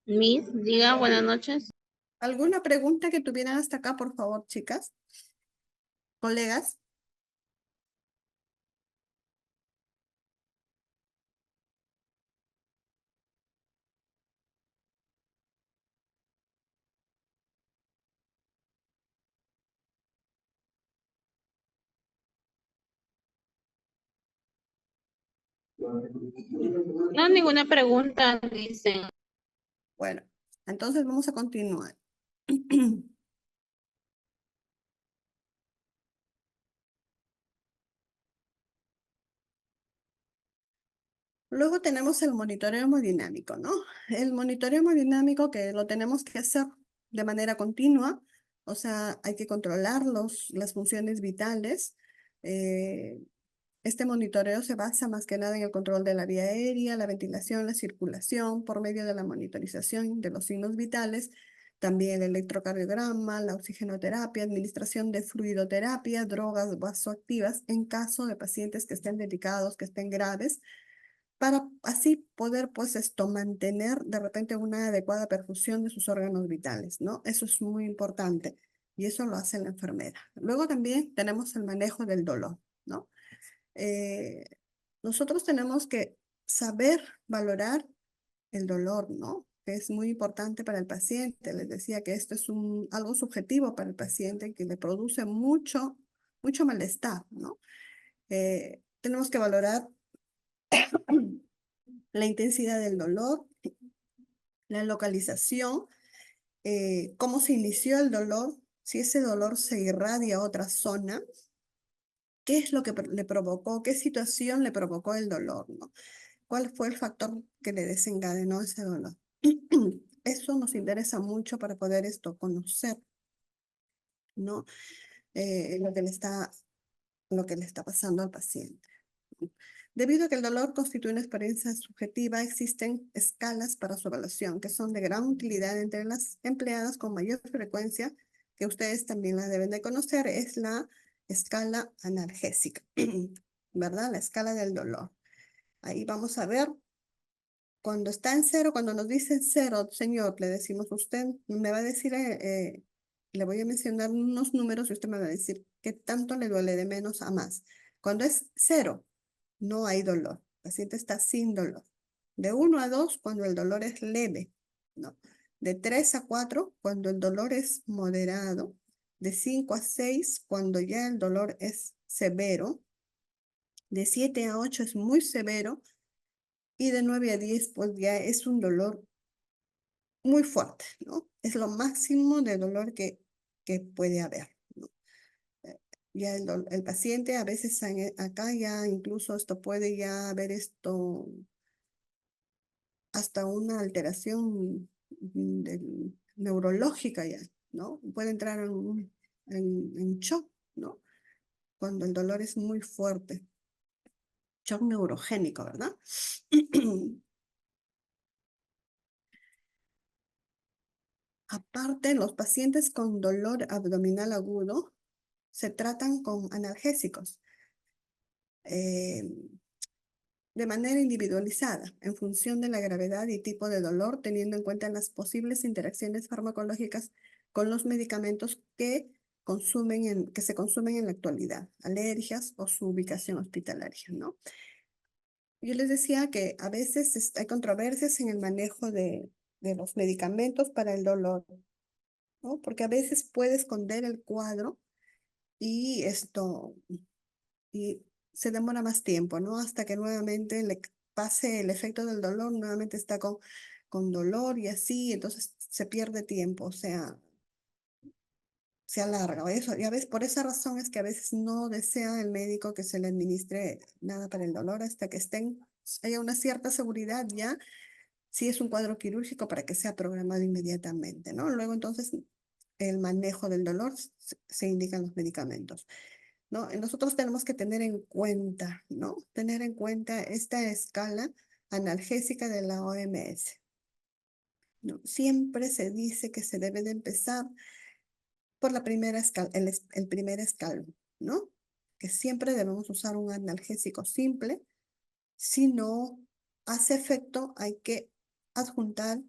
Miss, diga buenas noches. ¿Alguna pregunta que tuvieran hasta acá, por favor, chicas? Colegas. No, ninguna pregunta, dicen. Bueno, entonces vamos a continuar. Luego tenemos el monitoreo hemodinámico, ¿no? El monitoreo hemodinámico que lo tenemos que hacer de manera continua, o sea, hay que controlar las funciones vitales. Eh, Este monitoreo se basa más que nada en el control de la vía aérea, la ventilación, la circulación, por medio de la monitorización de los signos vitales, también el electrocardiograma, la oxigenoterapia, administración de fluidoterapia, drogas vasoactivas en caso de pacientes que estén delicados, que estén graves, para así poder, pues, mantener de repente una adecuada perfusión de sus órganos vitales, ¿no? Eso es muy importante y eso lo hace la enfermera. Luego también tenemos el manejo del dolor, ¿no? eh, Nosotros tenemos que saber valorar el dolor, ¿no? Que es muy importante para el paciente. Les decía que esto es algo subjetivo para el paciente que le produce mucho malestar, ¿no? Tenemos que valorar la intensidad del dolor, la localización, cómo se inició el dolor, si ese dolor se irradia a otra zona, qué es lo que le provocó, qué situación le provocó el dolor, ¿no? ¿Cuál fue el factor que le desencadenó ese dolor? Eso nos interesa mucho para poder conocer, ¿no? Lo que le está pasando al paciente. Debido a que el dolor constituye una experiencia subjetiva, existen escalas para su evaluación que son de gran utilidad entre las empleadas con mayor frecuencia, que ustedes también la deben de conocer, es la escala analgésica, ¿verdad? La escala del dolor. Ahí vamos a ver. Cuando está en cero, cuando nos dicen cero, señor, le decimos usted, me va a decir, le voy a mencionar unos números y usted me va a decir qué tanto le duele de menos a más. Cuando es cero, no hay dolor. El paciente está sin dolor. De 1 a 2, cuando el dolor es leve, ¿no? De 3 a 4, cuando el dolor es moderado. De 5 a 6, cuando ya el dolor es severo. De 7 a 8 es muy severo y de 9 a 10 pues ya es un dolor muy fuerte, ¿no? Es lo máximo de dolor que puede haber, ¿no? Ya el paciente a veces acá ya incluso esto puede ya haber esto hasta una alteración neurológica ya, ¿no? Puede entrar en shock, ¿no? Cuando el dolor es muy fuerte. Shock neurogénico, ¿verdad? Aparte, los pacientes con dolor abdominal agudo se tratan con analgésicos de manera individualizada, en función de la gravedad y tipo de dolor, teniendo en cuenta las posibles interacciones farmacológicas con los medicamentos que se consumen en la actualidad, alergias o su ubicación hospitalaria, ¿no? Yo les decía que a veces hay controversias en el manejo de los medicamentos para el dolor, ¿no? Porque a veces puede esconder el cuadro y y se demora más tiempo, ¿no? Hasta que nuevamente le pase el efecto del dolor, nuevamente está con dolor y así, entonces se pierde tiempo, o sea, se alarga. Eso, y a veces, por esa razón es que a veces no desea el médico que se le administre nada para el dolor hasta que haya una cierta seguridad ya, si es un cuadro quirúrgico para que sea programado inmediatamente, ¿no? Luego entonces el manejo del dolor se indican los medicamentos. ¿No? Nosotros tenemos que tener en cuenta, ¿no? Tener en cuenta esta escala analgésica de la OMS, ¿no? Siempre se dice que se debe de empezar por la primera escala, el primer escalón, ¿no? Que siempre debemos usar un analgésico simple. Si no hace efecto, hay que adjuntar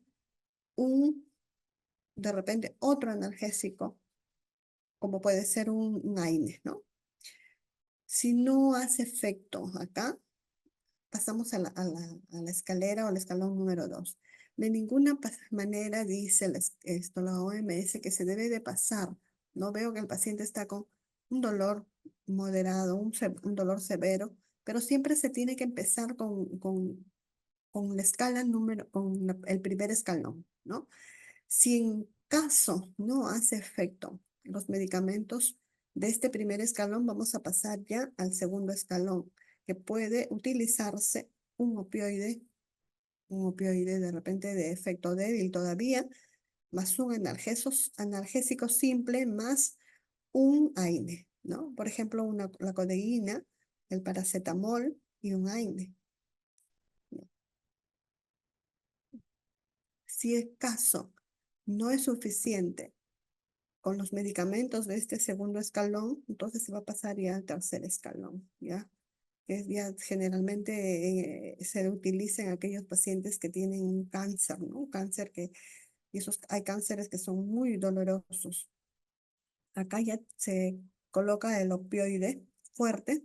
de repente, otro analgésico, como puede ser un AINE, ¿no? Si no hace efecto acá, pasamos a la escalera o al escalón número 2. De ninguna manera dice la OMS que se debe de pasar. No veo que el paciente está con un dolor moderado, un dolor severo, pero siempre se tiene que empezar con la escala el primer escalón, ¿no? Si en caso no hace efecto los medicamentos de este primer escalón, vamos a pasar ya al segundo escalón, que puede utilizarse un opioide de repente de efecto débil todavía, más un analgésico simple, más un AINE, ¿no? Por ejemplo, la codeína, el paracetamol y un AINE. Si el caso no es suficiente con los medicamentos de este segundo escalón, entonces se va a pasar ya al tercer escalón, ¿ya? Que ya generalmente se utiliza en aquellos pacientes que tienen un cáncer, ¿no? Hay cánceres que son muy dolorosos. Acá ya se coloca el opioide fuerte,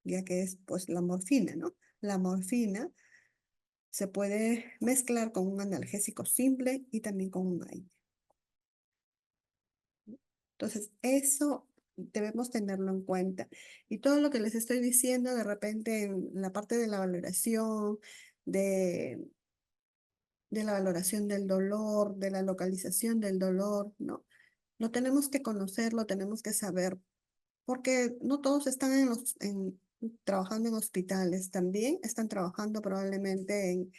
ya que es pues la morfina, ¿no? La morfina se puede mezclar con un analgésico simple y también con un AINE. Entonces, eso debemos tenerlo en cuenta. Y todo lo que les estoy diciendo, de repente, en la parte de la valoración, de, de la valoración del dolor, de la localización del dolor, ¿no? Lo tenemos que conocer, lo tenemos que saber, porque no todos están trabajando en hospitales, también están trabajando probablemente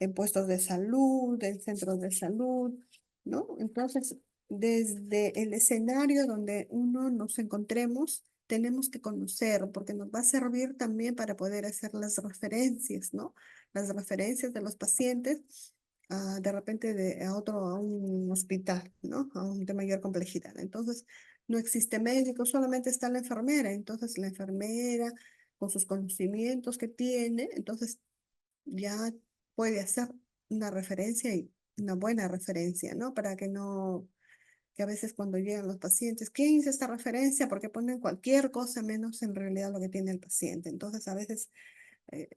en puestos de salud, en centros de salud, ¿no? Entonces, desde el escenario donde uno nos encontremos, tenemos que conocer, porque nos va a servir también para poder hacer las referencias, ¿no? Las referencias de los pacientes, de repente a un hospital, ¿no? A un de mayor complejidad. Entonces, no existe médico, solamente está la enfermera. Entonces, la enfermera, con sus conocimientos que tiene, entonces ya puede hacer una referencia y una buena referencia, ¿no? Para que no, que a veces cuando llegan los pacientes, ¿quién hizo esta referencia? Porque ponen cualquier cosa menos en realidad lo que tiene el paciente. Entonces a veces eh,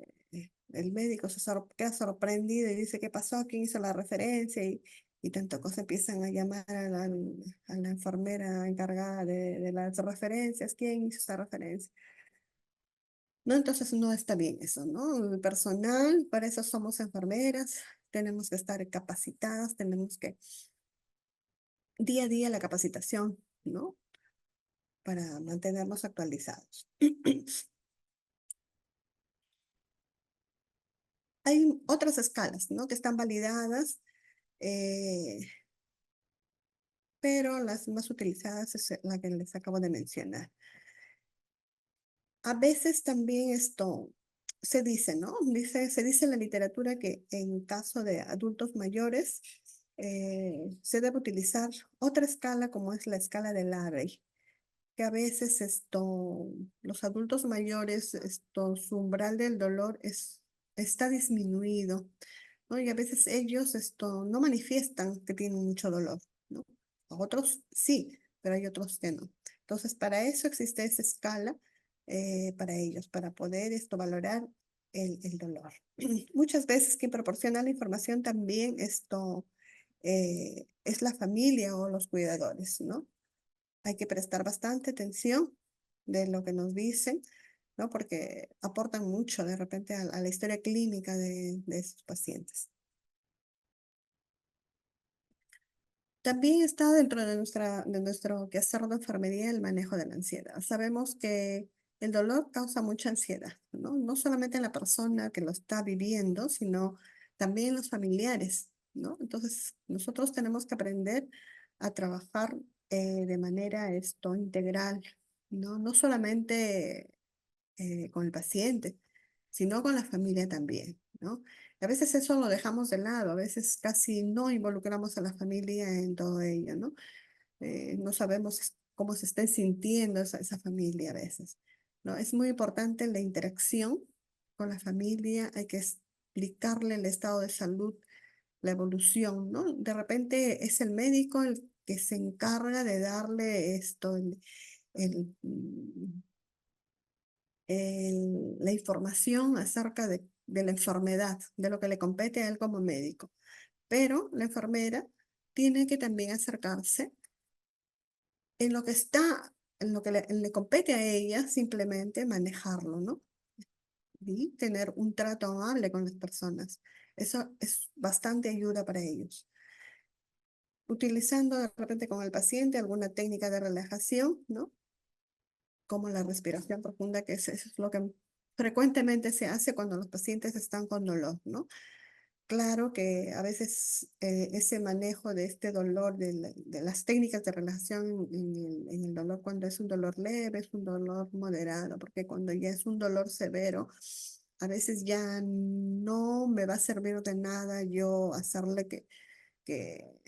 el médico queda sorprendido y dice, ¿qué pasó? ¿Quién hizo la referencia? Y tanto cosa empiezan a llamar a la enfermera encargada de las referencias, ¿quién hizo esta referencia? ¿no? Entonces no está bien eso, ¿no? El personal, para eso somos enfermeras, tenemos que estar capacitadas, tenemos que día a día la capacitación, ¿no? Para mantenernos actualizados. Hay otras escalas, ¿no? Que están validadas, eh, pero las más utilizadas es la que les acabo de mencionar. A veces también esto se dice, ¿no? Se dice en la literatura que en caso de adultos mayores se debe utilizar otra escala como es la escala de Larey, que a veces los adultos mayores, su umbral del dolor está disminuido, ¿no? Y a veces ellos no manifiestan que tienen mucho dolor, ¿no? Otros sí, pero hay otros que no. Entonces, para eso existe esa escala para ellos, para poder valorar el dolor. Muchas veces quien proporciona la información también es la familia o los cuidadores, ¿no? Hay que prestar bastante atención de lo que nos dicen, ¿no? Porque aportan mucho de repente a la historia clínica de esos pacientes. También está dentro de nuestro quehacer de enfermería el manejo de la ansiedad. Sabemos que el dolor causa mucha ansiedad, ¿no? No solamente en la persona que lo está viviendo, sino también en los familiares, ¿no? Entonces, nosotros tenemos que aprender a trabajar de manera integral, ¿no? No solamente con el paciente, sino con la familia también, ¿no? A veces eso lo dejamos de lado, a veces casi no involucramos a la familia en todo ello, ¿no? No sabemos cómo se está sintiendo esa familia a veces, ¿no? Es muy importante la interacción con la familia, hay que explicarle el estado de salud, la evolución, ¿no? De repente es el médico el que se encarga de darle el, la información acerca de la enfermedad, de lo que le compete a él como médico. Pero la enfermera tiene que también acercarse en lo que en lo que le compete a ella, simplemente manejarlo, ¿no? Y tener un trato amable con las personas. Eso es bastante ayuda para ellos. Utilizando de repente con el paciente alguna técnica de relajación, ¿no? Como la respiración profunda, que eso es lo que frecuentemente se hace cuando los pacientes están con dolor, ¿no? Claro que a veces ese manejo de este dolor, de las técnicas de relajación en el dolor, cuando es un dolor leve, es un dolor moderado, porque cuando ya es un dolor severo, a veces ya no me va a servir de nada yo hacerle que, que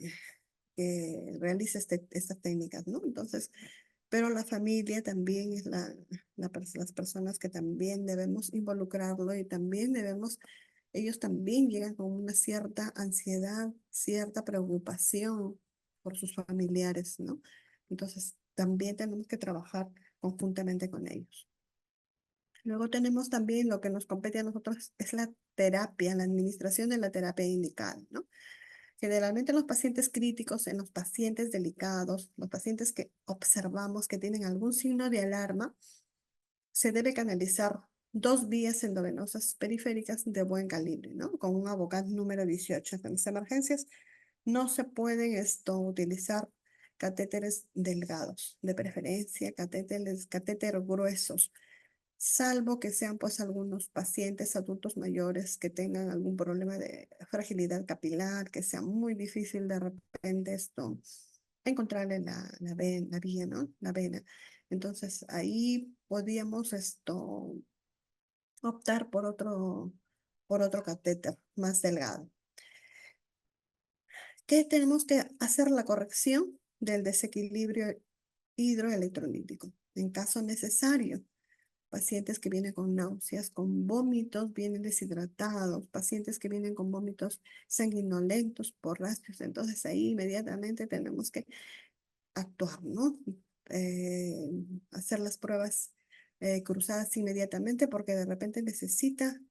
realice estas técnicas, ¿no? Entonces, pero la familia también es las personas que también debemos involucrarlo y también ellos también llegan con una cierta ansiedad, cierta preocupación por sus familiares, ¿no? Entonces, también tenemos que trabajar conjuntamente con ellos. Luego tenemos también lo que nos compete a nosotros, es la terapia, la administración de la terapia indicada, ¿no? Generalmente en los pacientes críticos, en los pacientes delicados, los pacientes que observamos que tienen algún signo de alarma, se debe canalizar 2 vías endovenosas periféricas de buen calibre, ¿no? Con un Avogadro número 18. En las emergencias no se pueden utilizar catéteres delgados, de preferencia catéteres gruesos, salvo que sean pues algunos pacientes adultos mayores que tengan algún problema de fragilidad capilar, que sea muy difícil de repente encontrarle la vía, ¿no? La vena. Entonces ahí podríamos optar por otro catéter más delgado. ¿Qué tenemos que hacer? La corrección del desequilibrio hidroelectrolítico en caso necesario. Pacientes que vienen con náuseas, con vómitos, vienen deshidratados, pacientes que vienen con vómitos sanguinolentos, porracios. Entonces ahí inmediatamente tenemos que actuar, ¿no? Eh, Hacer las pruebas cruzadas inmediatamente porque de repente necesita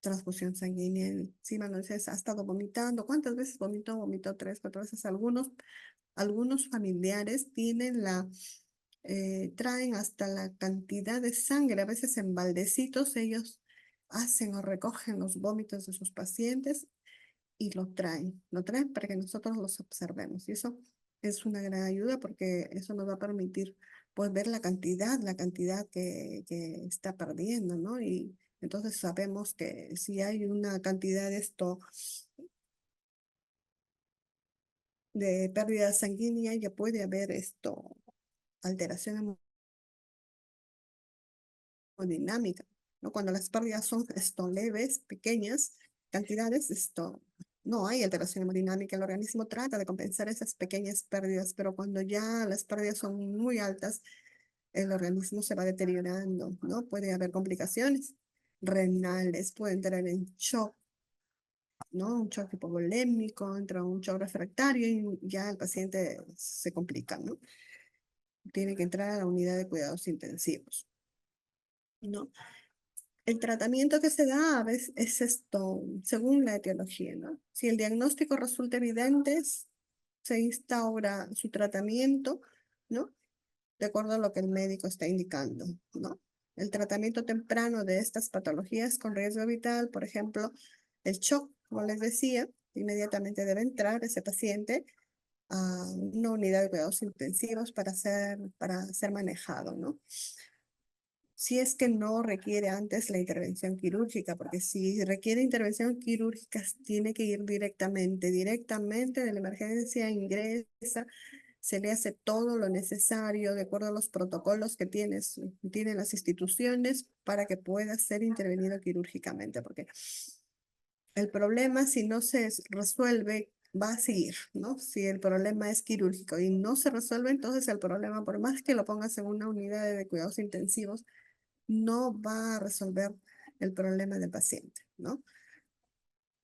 transfusión sanguínea. Encima no sé, ha estado vomitando. ¿Cuántas veces vomitó? Vomitó 3, 4 veces. Algunos familiares tienen traen hasta la cantidad de sangre, a veces en baldecitos ellos hacen o recogen los vómitos de sus pacientes y lo traen para que nosotros los observemos. Y eso es una gran ayuda porque eso nos va a permitir pues ver la cantidad que está perdiendo, ¿no? Y entonces sabemos que si hay una cantidad de esto de pérdida sanguínea, ya puede haber esto, alteración hemodinámica, ¿no? Cuando las pérdidas son esto, leves, pequeñas cantidades, esto, no hay alteración hemodinámica, el organismo trata de compensar esas pequeñas pérdidas, pero cuando ya las pérdidas son muy altas, el organismo se va deteriorando, ¿no? Puede haber complicaciones renales, puede entrar en shock, ¿no? Un shock hipovolémico, entra un shock refractario y ya el paciente se complica, ¿no? Tiene que entrar a la unidad de cuidados intensivos, ¿no? El tratamiento que se da a veces es esto, según la etiología, ¿no? Si el diagnóstico resulta evidente, se instaura su tratamiento, ¿no? De acuerdo a lo que el médico está indicando, ¿no? El tratamiento temprano de estas patologías con riesgo vital, por ejemplo, el shock, como les decía, inmediatamente debe entrar ese paciente a una unidad de cuidados intensivos para ser manejado, ¿no? Si es que no requiere antes la intervención quirúrgica, porque si requiere intervención quirúrgica, tiene que ir directamente de la emergencia, ingresa, se le hace todo lo necesario de acuerdo a los protocolos que tienen las instituciones para que pueda ser intervenido quirúrgicamente, porque el problema, si no se resuelve, va a seguir, ¿no? Si el problema es quirúrgico y no se resuelve, entonces el problema, por más que lo pongas en una unidad de cuidados intensivos, no va a resolver el problema del paciente, ¿no?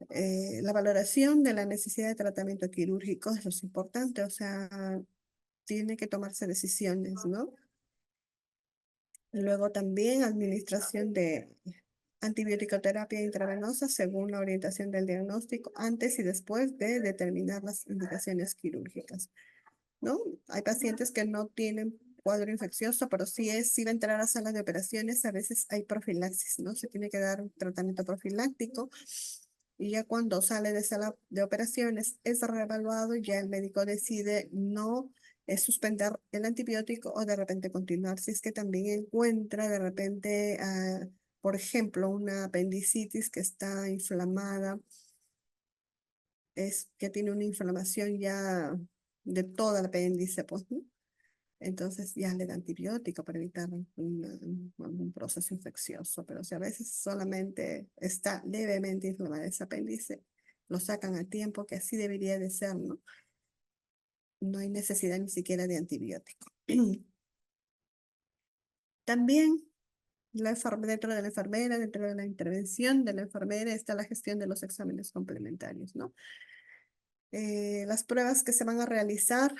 La valoración de la necesidad de tratamiento quirúrgico es lo importante, o sea, tiene que tomarse decisiones, ¿no? Luego también administración de antibiótico-terapia intravenosa según la orientación del diagnóstico antes y después de determinar las indicaciones quirúrgicas, ¿no? Hay pacientes que no tienen cuadro infeccioso, pero sí va a entrar a salas de operaciones, a veces hay profilaxis, ¿no? Se tiene que dar un tratamiento profiláctico y ya cuando sale de sala de operaciones es reevaluado y ya el médico decide no suspender el antibiótico o de repente continuar. Si es que también encuentra de repente, por ejemplo, una apendicitis que está inflamada, es que tiene una inflamación ya de toda la apéndice, pues, ¿no? Entonces ya le da antibiótico para evitar un proceso infeccioso, pero si a veces solamente está levemente inflamada ese apéndice, lo sacan a tiempo, que así debería de ser, ¿no? No hay necesidad ni siquiera de antibiótico. También dentro de la enfermera, dentro de la intervención de la enfermera está la gestión de los exámenes complementarios, ¿no? Las pruebas que se van a realizar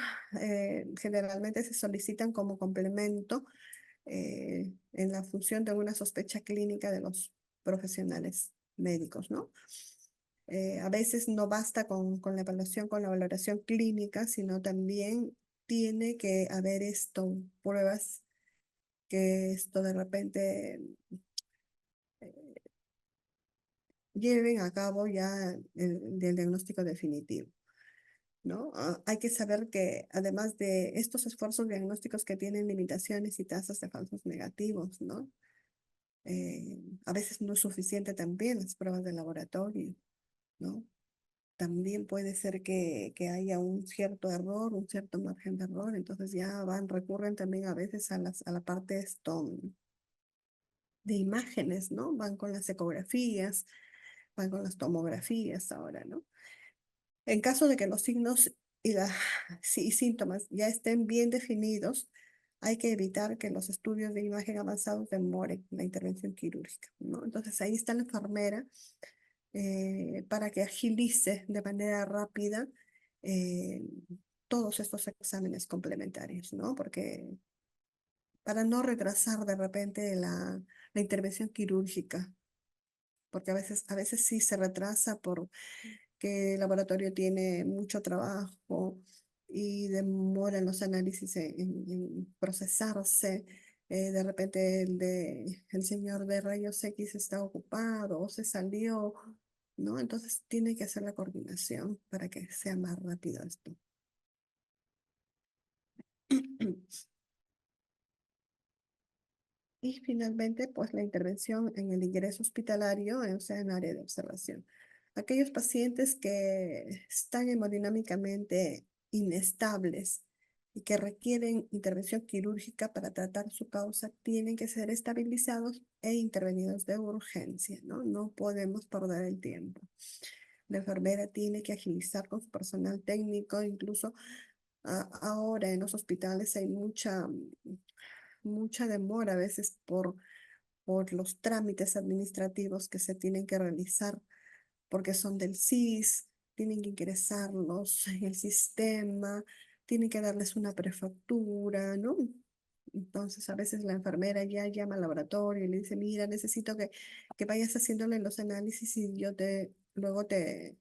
generalmente se solicitan como complemento en la función de una sospecha clínica de los profesionales médicos, ¿no? A veces no basta con la evaluación, con la valoración clínica, sino también tiene que haber pruebas que esto de repente lleven a cabo ya el diagnóstico definitivo, ¿no? Hay que saber que además de estos esfuerzos diagnósticos que tienen limitaciones y tasas de falsos negativos, ¿no? A veces no es suficiente también las pruebas de laboratorio, ¿no? También puede ser que haya un cierto error, un cierto margen de error, entonces ya recurren también a veces a la parte de imágenes, ¿no? Van con las ecografías, van con las tomografías ahora, ¿no? En caso de que los signos y síntomas ya estén bien definidos, hay que evitar que los estudios de imagen avanzados demoren la intervención quirúrgica, ¿no? Entonces ahí está la enfermera para que agilice de manera rápida eh, todos estos exámenes complementarios, ¿no? Porque para no retrasar de repente la intervención quirúrgica, porque a veces sí se retrasa porque el laboratorio tiene mucho trabajo y demoran los análisis en procesarse. De repente el señor de rayos X está ocupado o se salió, ¿no? Entonces tiene que hacer la coordinación para que sea más rápido esto. Y finalmente, pues la intervención en el ingreso hospitalario, o sea, en área de observación. Aquellos pacientes que están hemodinámicamente inestables y que requieren intervención quirúrgica para tratar su causa, tienen que ser estabilizados e intervenidos de urgencia, ¿no? No podemos perder el tiempo. La enfermera tiene que agilizar con su personal técnico, incluso ahora en los hospitales hay mucha demora a veces por los trámites administrativos que se tienen que realizar, porque son del SIS, tienen que ingresarlos en el sistema, tienen que darles una prefactura, ¿no? Entonces, a veces la enfermera ya llama al laboratorio y le dice, mira, necesito que vayas haciéndole los análisis y yo luego te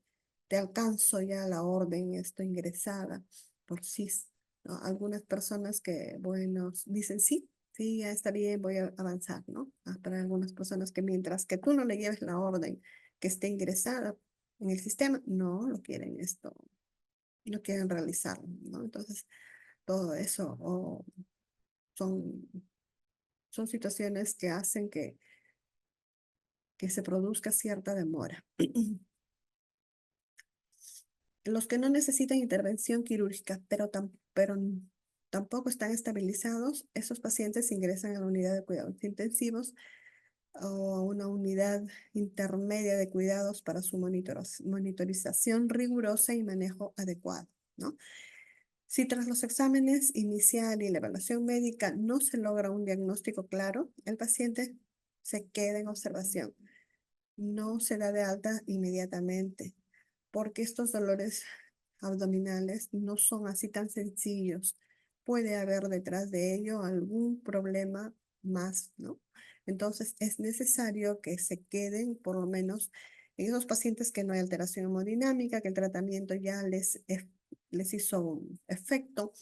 alcanzo ya la orden, esto ingresada por SIS, ¿no? Algunas personas que, bueno, dicen sí. Sí, ya está bien, voy a avanzar, ¿no? Para algunas personas que mientras que tú no le lleves la orden que esté ingresada en el sistema, no lo quieren esto, no quieren realizarlo, ¿no? Entonces, todo eso son, son situaciones que hacen que se produzca cierta demora. Los que no necesitan intervención quirúrgica, pero tampoco están estabilizados, esos pacientes ingresan a la unidad de cuidados intensivos o a una unidad intermedia de cuidados para su monitorización rigurosa y manejo adecuado, ¿no? Si tras los exámenes inicial y la evaluación médica no se logra un diagnóstico claro, el paciente se queda en observación. No se da de alta inmediatamente, porque estos dolores abdominales no son así tan sencillos. Puede haber detrás de ello algún problema más, ¿no? Entonces es necesario que se queden por lo menos en esos pacientes que no hay alteración hemodinámica, que el tratamiento ya les hizo un efecto,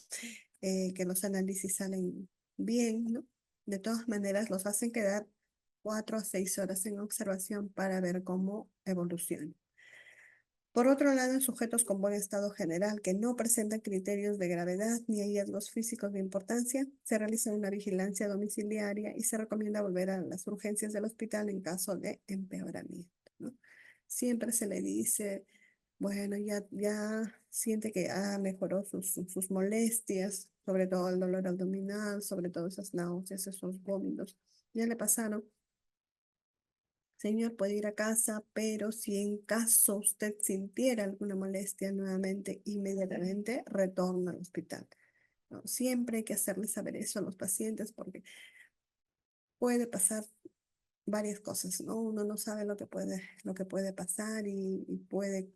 que los análisis salen bien, ¿no? De todas maneras, los hacen quedar 4 a 6 horas en observación para ver cómo evoluciona. Por otro lado, en sujetos con buen estado general que no presentan criterios de gravedad ni hallazgos físicos de importancia, se realiza una vigilancia domiciliaria y se recomienda volver a las urgencias del hospital en caso de empeoramiento, ¿no? Siempre se le dice, bueno, ya siente que mejoró sus molestias, sobre todo el dolor abdominal, sobre todo esas náuseas, esos vómitos, ya le pasaron. Señor, puede ir a casa, pero si en caso usted sintiera alguna molestia nuevamente, inmediatamente retorna al hospital, ¿no? Siempre hay que hacerle saber eso a los pacientes porque puede pasar varias cosas, ¿no? Uno no sabe lo que puede pasar y puede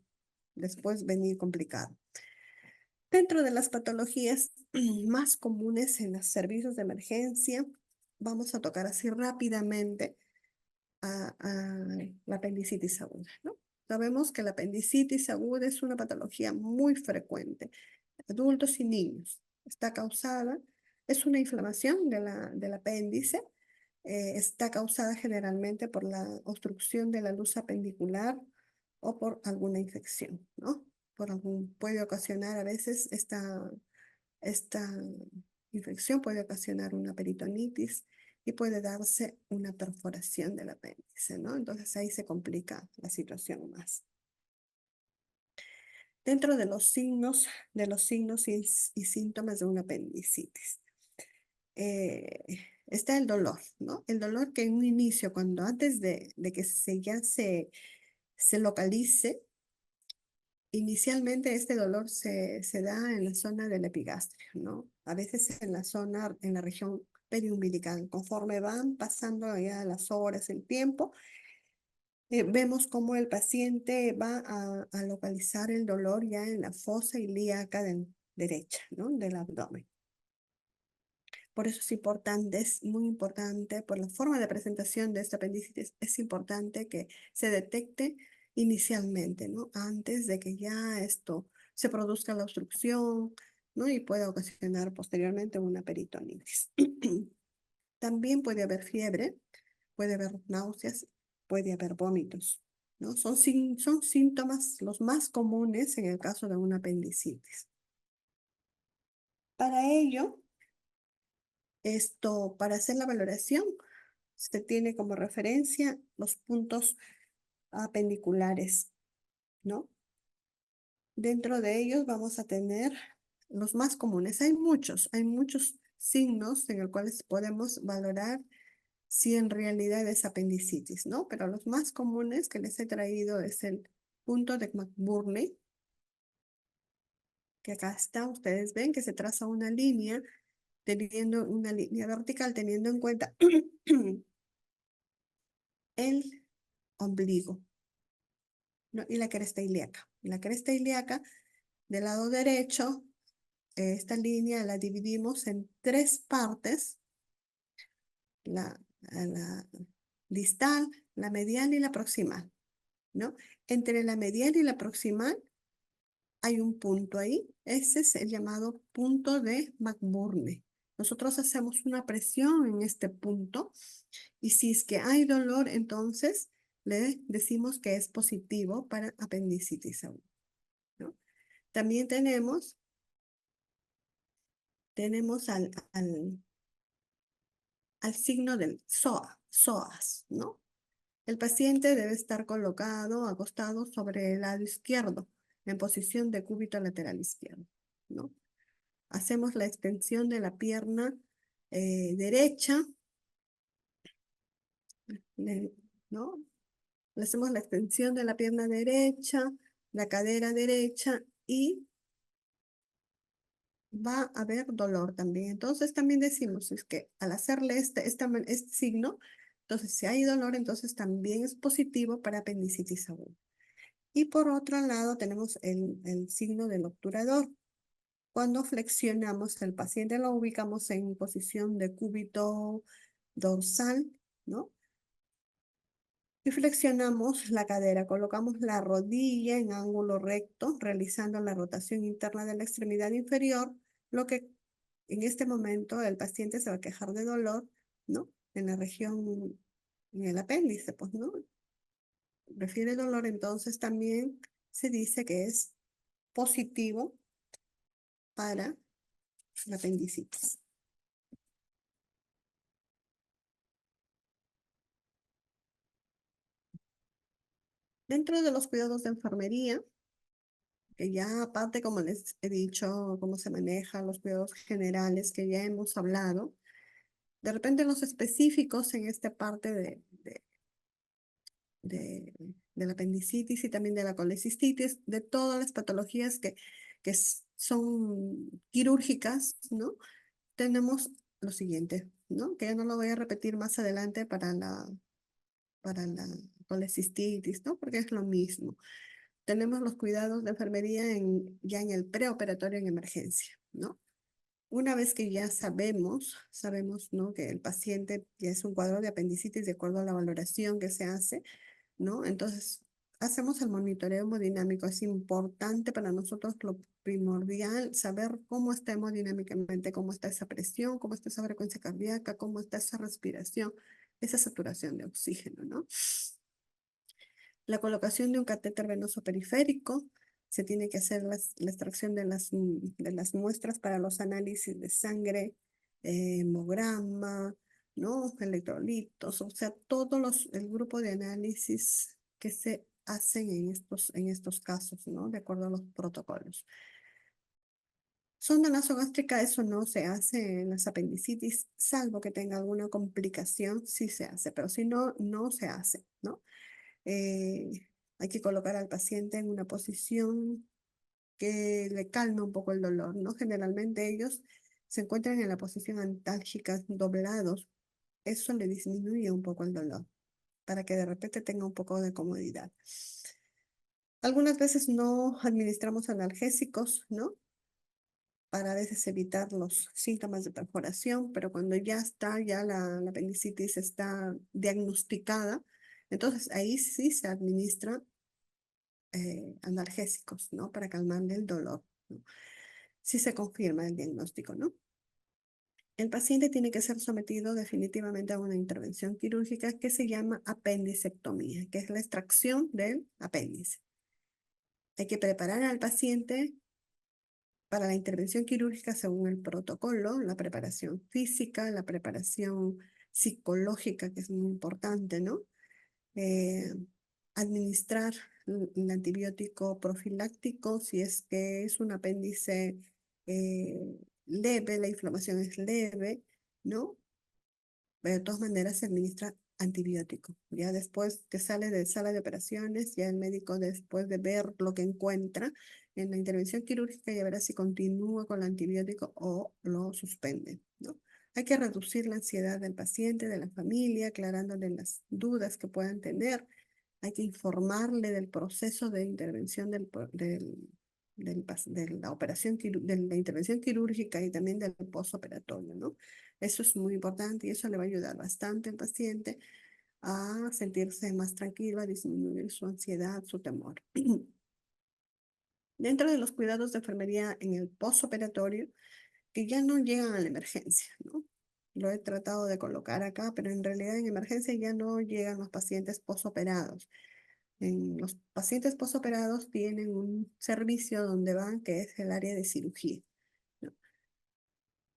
después venir complicado. Dentro de las patologías más comunes en los servicios de emergencia, vamos a tocar así rápidamente a la apendicitis aguda, ¿no? Sabemos que la apendicitis aguda es una patología muy frecuente, adultos y niños. Está causada, es una inflamación del apéndice, está causada generalmente por la obstrucción de la luz apendicular o por alguna infección, ¿no? Puede ocasionar a veces esta infección puede ocasionar una peritonitis y puede darse una perforación del apéndice, ¿no? Entonces ahí se complica la situación más. Dentro de los signos y síntomas de una apendicitis, está el dolor, ¿no? El dolor que en un inicio, cuando antes de que se localice, inicialmente este dolor se da en la zona del epigastrio, ¿no? A veces en la región periumbilical. Conforme van pasando ya las horas, el tiempo, vemos cómo el paciente va a localizar el dolor ya en la fosa ilíaca derecha, ¿no? Del abdomen. Por eso es importante, es muy importante, por la forma de presentación de esta apendicitis, es importante que se detecte inicialmente, ¿no? Antes de que ya esto se produzca la obstrucción, ¿no? Y puede ocasionar posteriormente una peritonitis. También puede haber fiebre, puede haber náuseas, puede haber vómitos, ¿no? Son síntomas los más comunes en el caso de una apendicitis. Para ello, para hacer la valoración, se tiene como referencia los puntos apendiculares, ¿no? Dentro de ellos vamos a tener los más comunes. Hay muchos signos en los cuales podemos valorar si en realidad es apendicitis, ¿no? Pero los más comunes que les he traído es el punto de McBurney, que acá está, ustedes ven que se traza una línea, teniendo una línea vertical, teniendo en cuenta el ombligo, ¿no? Y la cresta ilíaca. La cresta ilíaca, del lado derecho, esta línea la dividimos en 3 partes, la distal, la medial y la proximal, ¿no? Entre la medial y la proximal hay un punto ahí. Ese es el llamado punto de McBurney. Nosotros hacemos una presión en este punto y si es que hay dolor, entonces le decimos que es positivo para apendicitis aguda, ¿no? También tenemos al signo del psoas, ¿no? El paciente debe estar colocado, acostado sobre el lado izquierdo, en posición de cúbito lateral izquierdo, ¿no? Hacemos la extensión de la pierna derecha, ¿no? Le hacemos la extensión de la pierna derecha, la cadera derecha y va a haber dolor también. Entonces también decimos es que al hacerle este signo, entonces si hay dolor, entonces también es positivo para apendicitis aguda. Y por otro lado tenemos el signo del obturador. Cuando flexionamos al paciente lo ubicamos en posición de cúbito dorsal, ¿no? Y flexionamos la cadera, colocamos la rodilla en ángulo recto, realizando la rotación interna de la extremidad inferior, lo que en este momento el paciente se va a quejar de dolor, ¿no? En la región, en el apéndice, pues, ¿no? Refiere dolor, entonces también se dice que es positivo para la apendicitis. Dentro de los cuidados de enfermería, que ya aparte, como les he dicho, cómo se manejan los cuidados generales que ya hemos hablado, de repente los específicos en esta parte de la apendicitis y también de la colecistitis, de todas las patologías que son quirúrgicas, ¿no? Tenemos lo siguiente, ¿no? Que ya no lo voy a repetir más adelante para la colecistitis, ¿no? Porque es lo mismo. Tenemos los cuidados de enfermería ya en el preoperatorio en emergencia, ¿no? Una vez que ya sabemos, ¿no? Que el paciente ya es un cuadro de apendicitis de acuerdo a la valoración que se hace, ¿no? Entonces, hacemos el monitoreo hemodinámico. Es importante para nosotros lo primordial saber cómo está hemodinámicamente, cómo está esa presión, cómo está esa frecuencia cardíaca, cómo está esa respiración, esa saturación de oxígeno, ¿no? La colocación de un catéter venoso periférico, se tiene que hacer la extracción de las muestras para los análisis de sangre, hemograma, ¿no? Electrolitos, o sea, el grupo de análisis que se hacen en estos casos, ¿no? De acuerdo a los protocolos. Sonda nasogástrica, eso no se hace en las apendicitis, salvo que tenga alguna complicación, sí se hace, pero si no, no se hace, ¿no? Hay que colocar al paciente en una posición que le calme un poco el dolor, ¿no? Generalmente ellos se encuentran en la posición antálgica, doblados. Eso le disminuye un poco el dolor, para que de repente tenga un poco de comodidad. Algunas veces no administramos analgésicos, ¿no? Para a veces evitar los síntomas de perforación, pero cuando ya la apendicitis está diagnosticada, entonces ahí sí se administra analgésicos, ¿no? Para calmarle el dolor, ¿no? si se confirma el diagnóstico, ¿no? El paciente tiene que ser sometido definitivamente a una intervención quirúrgica que se llama apendicectomía, que es la extracción del apéndice. Hay que preparar al paciente para la intervención quirúrgica según el protocolo, la preparación física, la preparación psicológica, que es muy importante, ¿no? Eh, administrar el antibiótico profiláctico si es que es un apéndice leve, la inflamación es leve, ¿no? Pero de todas maneras se administra antibiótico. Ya después que sale de sala de operaciones, ya el médico después de ver lo que encuentra en la intervención quirúrgica ya verá si continúa con el antibiótico o lo suspende, ¿no? Hay que reducir la ansiedad del paciente, de la familia, aclarándole las dudas que puedan tener. Hay que informarle del proceso de intervención de la operación, de la intervención quirúrgica y también del postoperatorio, ¿no? Eso es muy importante y eso le va a ayudar bastante al paciente a sentirse más tranquilo, a disminuir su ansiedad, su temor. Dentro de los cuidados de enfermería en el postoperatorio, que ya no llegan a la emergencia, ¿no? Lo he tratado de colocar acá, pero en realidad en emergencia ya no llegan los pacientes posoperados. Los pacientes posoperados tienen un servicio donde van, que es el área de cirugía, ¿no?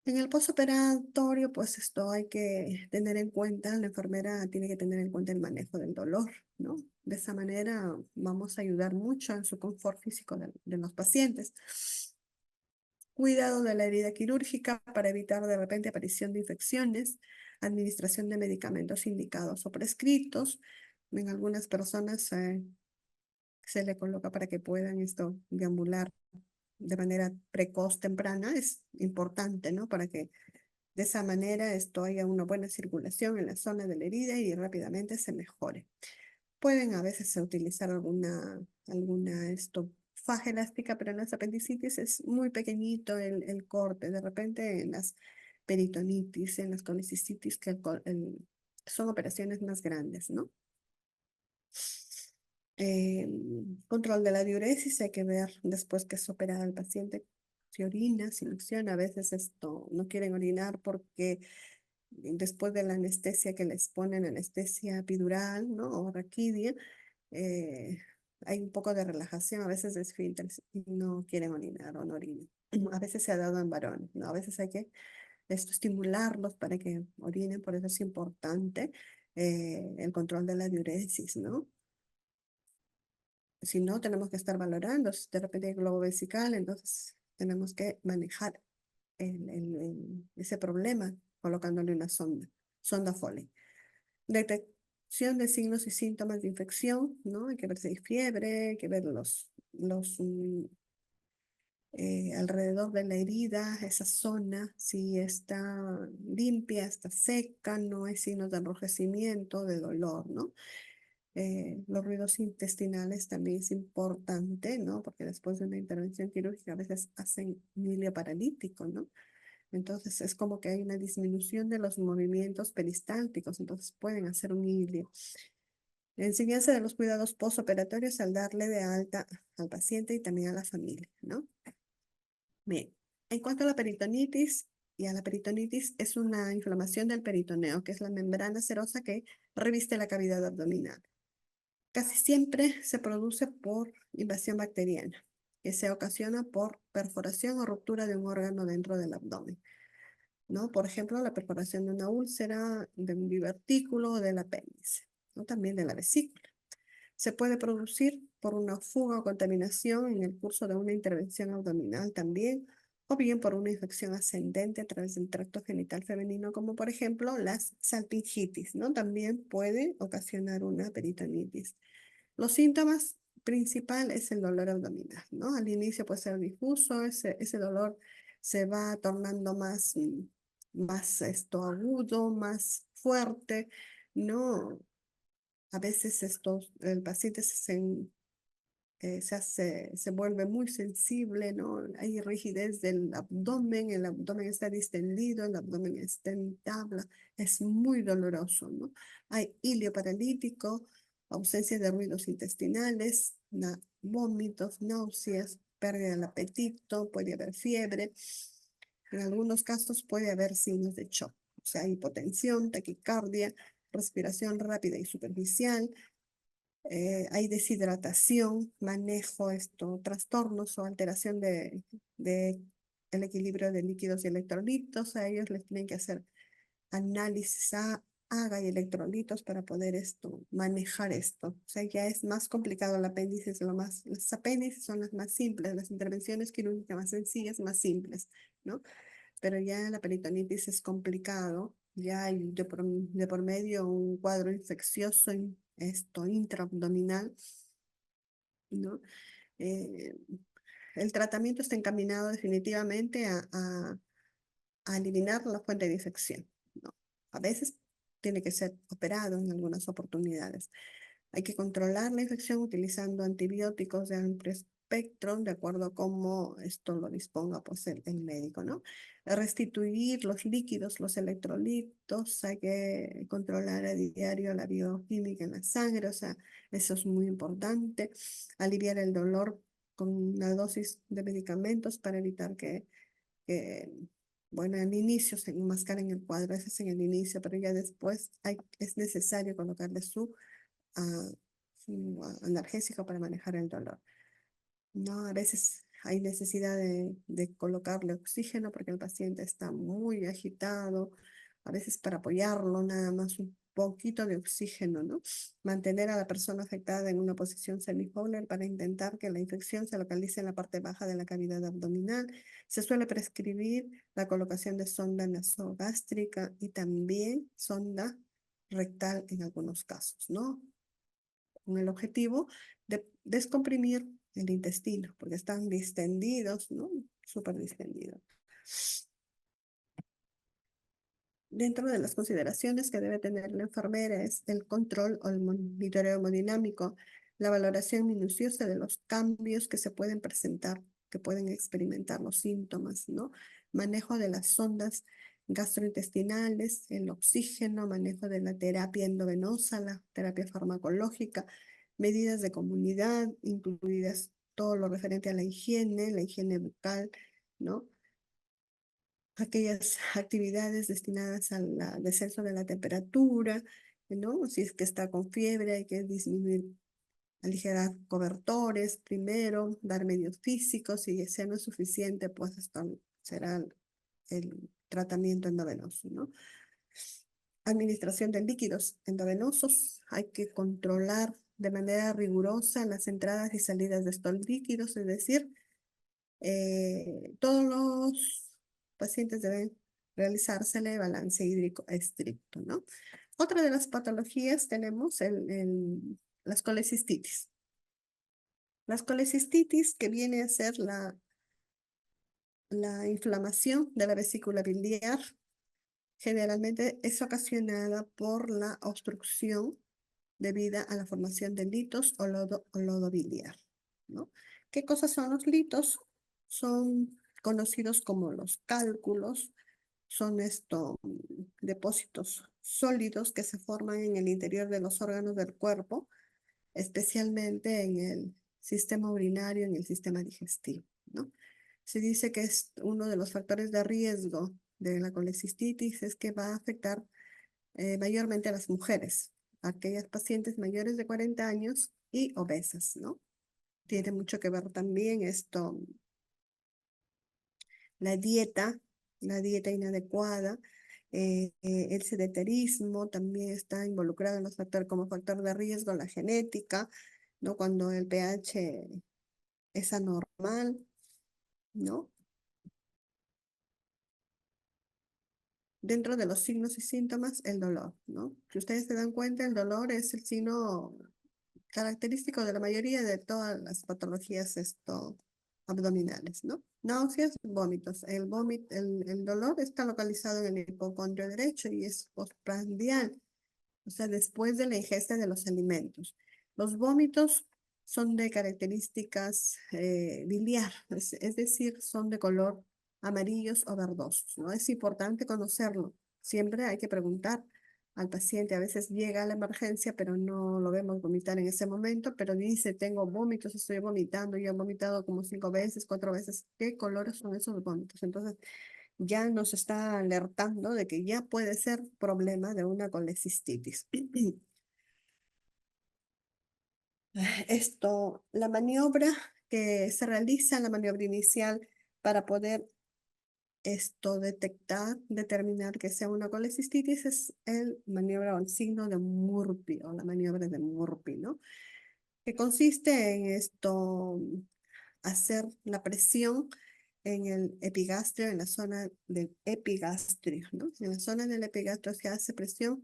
En el posoperatorio, pues esto hay que tener en cuenta, la enfermera tiene que tener en cuenta el manejo del dolor, ¿no? De esa manera vamos a ayudar mucho en su confort físico de los pacientes. Cuidado de la herida quirúrgica para evitar de repente aparición de infecciones, administración de medicamentos indicados o prescritos. En algunas personas se le coloca para que puedan esto deambular de manera precoz, temprana. Es importante, ¿no? Para que de esa manera esto haya una buena circulación en la zona de la herida y rápidamente se mejore. Pueden a veces utilizar alguna faja elástica, pero en las apendicitis es muy pequeñito el corte. De repente en las peritonitis, en las colecicitis, que son operaciones más grandes, ¿no? Control de la diuresis, hay que ver después que es operado el paciente si orina, si no acciona. A veces esto no quieren orinar porque después de la anestesia que les ponen, anestesia epidural, ¿no? O raquidia, eh, hay un poco de relajación, a veces desfiltran y no quieren orinar o no orinan. A veces se ha dado en varones, ¿no? A veces hay que estimularlos para que orinen, por eso es importante el control de la diuresis, ¿no? Si no, tenemos que estar valorando, si de repente hay globo vesical, entonces tenemos que manejar ese problema colocándole una sonda Foley. Detección de signos y síntomas de infección, ¿no? Hay que ver si hay fiebre, hay que ver alrededor de la herida, esa zona, si está limpia, está seca, no hay signos de enrojecimiento, de dolor, ¿no? Los ruidos intestinales también es importante, ¿no? Porque después de una intervención quirúrgica a veces hacen un hilio paralítico, ¿no? Entonces es como que hay una disminución de los movimientos peristálticos, entonces pueden hacer un hilio. La enseñanza de los cuidados postoperatorios al darle de alta al paciente y también a la familia, ¿no? Bien, en cuanto a la peritonitis, la peritonitis es una inflamación del peritoneo, que es la membrana serosa que reviste la cavidad abdominal. Casi siempre se produce por invasión bacteriana, que se ocasiona por perforación o ruptura de un órgano dentro del abdomen, ¿no? Por ejemplo, la perforación de una úlcera, de un divertículo o del apéndice, ¿no? También de la vesícula. Se puede producir por una fuga o contaminación en el curso de una intervención abdominal también, o bien por una infección ascendente a través del tracto genital femenino, como por ejemplo las salpingitis, ¿no? También puede ocasionar una peritonitis. Los síntomas principales es el dolor abdominal, ¿no? Al inicio puede ser difuso, ese dolor se va tornando más agudo, más fuerte, ¿no? A veces el paciente se vuelve muy sensible, ¿no? Hay rigidez del abdomen, el abdomen está distendido, el abdomen está en tabla, es muy doloroso, ¿no? Hay hilio paralítico, ausencia de ruidos intestinales, vómitos, náuseas, pérdida del apetito, puede haber fiebre. En algunos casos puede haber signos de shock, o sea, hipotensión, taquicardia, respiración rápida y superficial. Hay deshidratación, manejo trastornos o alteración de el equilibrio de líquidos y electrolitos. A ellos les tienen que hacer análisis AGA y electrolitos para poder manejar esto. O sea, ya es más complicado el apéndice, los apéndices son las más simples, las intervenciones quirúrgicas más sencillas, más simples, ¿no? Pero ya la peritonitis es complicado, ya hay de por medio un cuadro infeccioso intraabdominal, ¿no? Eh, el tratamiento está encaminado definitivamente a eliminar la fuente de infección, ¿no? A veces tiene que ser operado en algunas oportunidades. Hay que controlar la infección utilizando antibióticos de amplio espectro, de acuerdo a cómo esto lo disponga pues, el médico, ¿no? Restituir los líquidos, los electrolitos, hay que controlar a diario la bioquímica en la sangre, o sea, eso es muy importante. Aliviar el dolor con una dosis de medicamentos para evitar que bueno, al inicio se enmascara en el cuadro, ese es en el inicio, pero ya después es necesario colocarle su analgésico para manejar el dolor. No, a veces hay necesidad de colocarle oxígeno porque el paciente está muy agitado, a veces para apoyarlo nada más un poquito de oxígeno, ¿no? Mantener a la persona afectada en una posición semi-Fowler para intentar que la infección se localice en la parte baja de la cavidad abdominal. Se suele prescribir la colocación de sonda nasogástrica y también sonda rectal en algunos casos, ¿no? Con el objetivo de descomprimir el intestino, porque están distendidos, ¿no? Súper distendidos. Dentro de las consideraciones que debe tener la enfermera es el control o el monitoreo hemodinámico, la valoración minuciosa de los cambios que se pueden presentar, que pueden experimentar los síntomas, ¿no? Manejo de las sondas gastrointestinales, el oxígeno, manejo de la terapia endovenosa, la terapia farmacológica, medidas de comunidad, incluidas todo lo referente a la higiene bucal, ¿no? Aquellas actividades destinadas al descenso de la temperatura, ¿no? Si es que está con fiebre, hay que disminuir, aligerar cobertores primero, dar medios físicos, si ese no es suficiente, pues esto será el tratamiento endovenoso, ¿no? Administración de líquidos endovenosos, hay que controlar de manera rigurosa las entradas y salidas de estos líquidos, es decir, todos los pacientes deben realizársele balance hídrico estricto, ¿no? Otra de las patologías tenemos las colecistitis. Las colecistitis, que viene a ser la inflamación de la vesícula biliar, generalmente es ocasionada por la obstrucción debida a la formación de litos o lodo biliar, ¿no? ¿Qué cosas son los litos? Son conocidos como los cálculos, son depósitos sólidos que se forman en el interior de los órganos del cuerpo, especialmente en el sistema urinario, en el sistema digestivo, ¿no? Se dice que es uno de los factores de riesgo de la colecistitis, es que va a afectar mayormente a las mujeres, aquellas pacientes mayores de 40 años y obesas, ¿no? Tiene mucho que ver también la dieta inadecuada, el sedentarismo también está involucrado en los factores como factor de riesgo, la genética, ¿no? Cuando el pH es anormal, ¿no? Dentro de los signos y síntomas, el dolor, ¿no? Si ustedes se dan cuenta, el dolor es el signo característico de la mayoría de todas las patologías abdominales, ¿no? Náuseas, vómitos. El dolor está localizado en el hipocondrio derecho y es postprandial, o sea, después de la ingesta de los alimentos. Los vómitos son de características biliar, es decir, son de color amarillos o verdosos, ¿no? Es importante conocerlo. Siempre hay que preguntar al paciente. A veces llega a la emergencia, pero no lo vemos vomitar en ese momento, pero dice, tengo vómitos, estoy vomitando, yo he vomitado como 5 veces, 4 veces. ¿Qué colores son esos vómitos? Entonces, ya nos está alertando de que ya puede ser problema de una colecistitis. La maniobra que se realiza, la maniobra inicial para poder determinar que sea una colecistitis es el maniobra o el signo de Murphy o la maniobra de Murphy, ¿no? Que consiste en hacer la presión en el epigastrio, en la zona del epigastrio, ¿no? En la zona del epigastrio se hace presión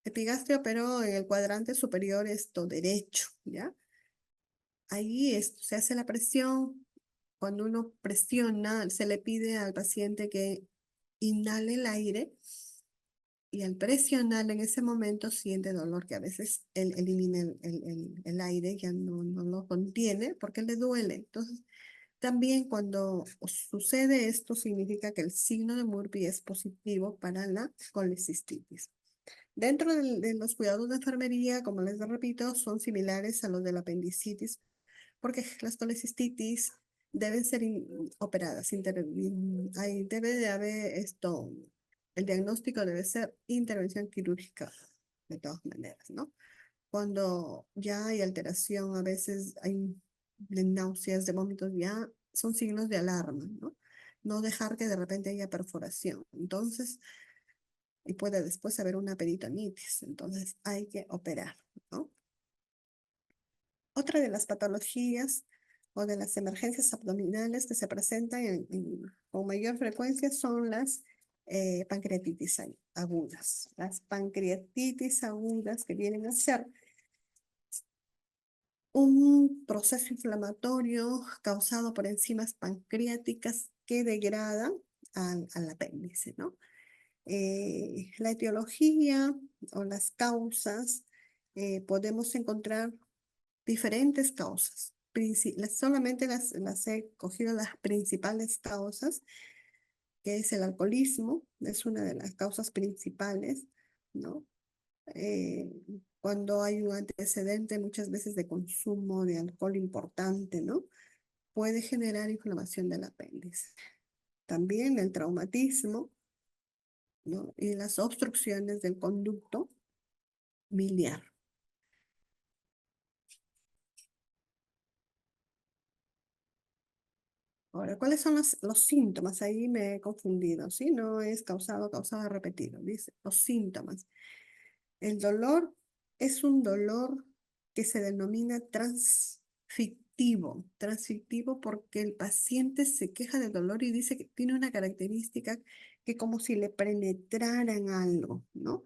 epigastrio, pero en el cuadrante superior derecho, ¿ya? Ahí se hace la presión. Cuando uno presiona, se le pide al paciente que inhale el aire y al presionar en ese momento siente dolor, que a veces él elimina el aire, ya no lo contiene porque le duele. Entonces, también cuando sucede esto, significa que el signo de Murphy es positivo para la colecistitis. Dentro de los cuidados de enfermería, como les repito, son similares a los de la apendicitis, porque las colecistitis deben ser operadas. Debe de haber el diagnóstico debe ser intervención quirúrgica, de todas maneras, ¿no? Cuando ya hay alteración, a veces hay de náuseas, de vómitos, ya son signos de alarma, ¿no? No dejar que de repente haya perforación. Entonces, y puede después haber una peritonitis. Entonces, hay que operar, ¿no? Otra de las patologías o de las emergencias abdominales que se presentan con mayor frecuencia son las pancreatitis agudas. Las pancreatitis agudas que vienen a ser un proceso inflamatorio causado por enzimas pancreáticas que degradan al apéndice, ¿no? La etiología o las causas, podemos encontrar diferentes causas. Solamente las he cogido las principales causas, que es el alcoholismo, es una de las causas principales, ¿no? Eh, Cuando hay un antecedente muchas veces de consumo de alcohol importante, ¿no? Puede generar inflamación del apéndice. También el traumatismo, ¿no? Y las obstrucciones del conducto biliar. Ahora, ¿cuáles son los síntomas? Ahí me he confundido, ¿sí? No es causado, repetido. Dice, los síntomas. El dolor es un dolor que se denomina transfictivo porque el paciente se queja del dolor y dice que tiene una característica que como si le penetraran algo, ¿no?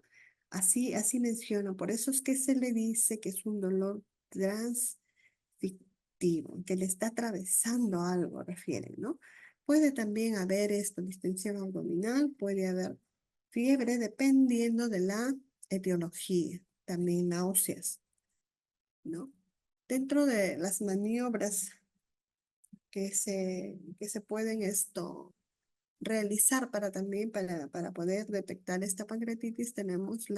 Así menciona, por eso es que se le dice que es un dolor transfictivo, que le está atravesando algo, refieren, ¿no? Puede también haber distensión abdominal, puede haber fiebre dependiendo de la etiología, también náuseas, ¿no? Dentro de las maniobras que se pueden realizar para poder detectar esta pancreatitis, tenemos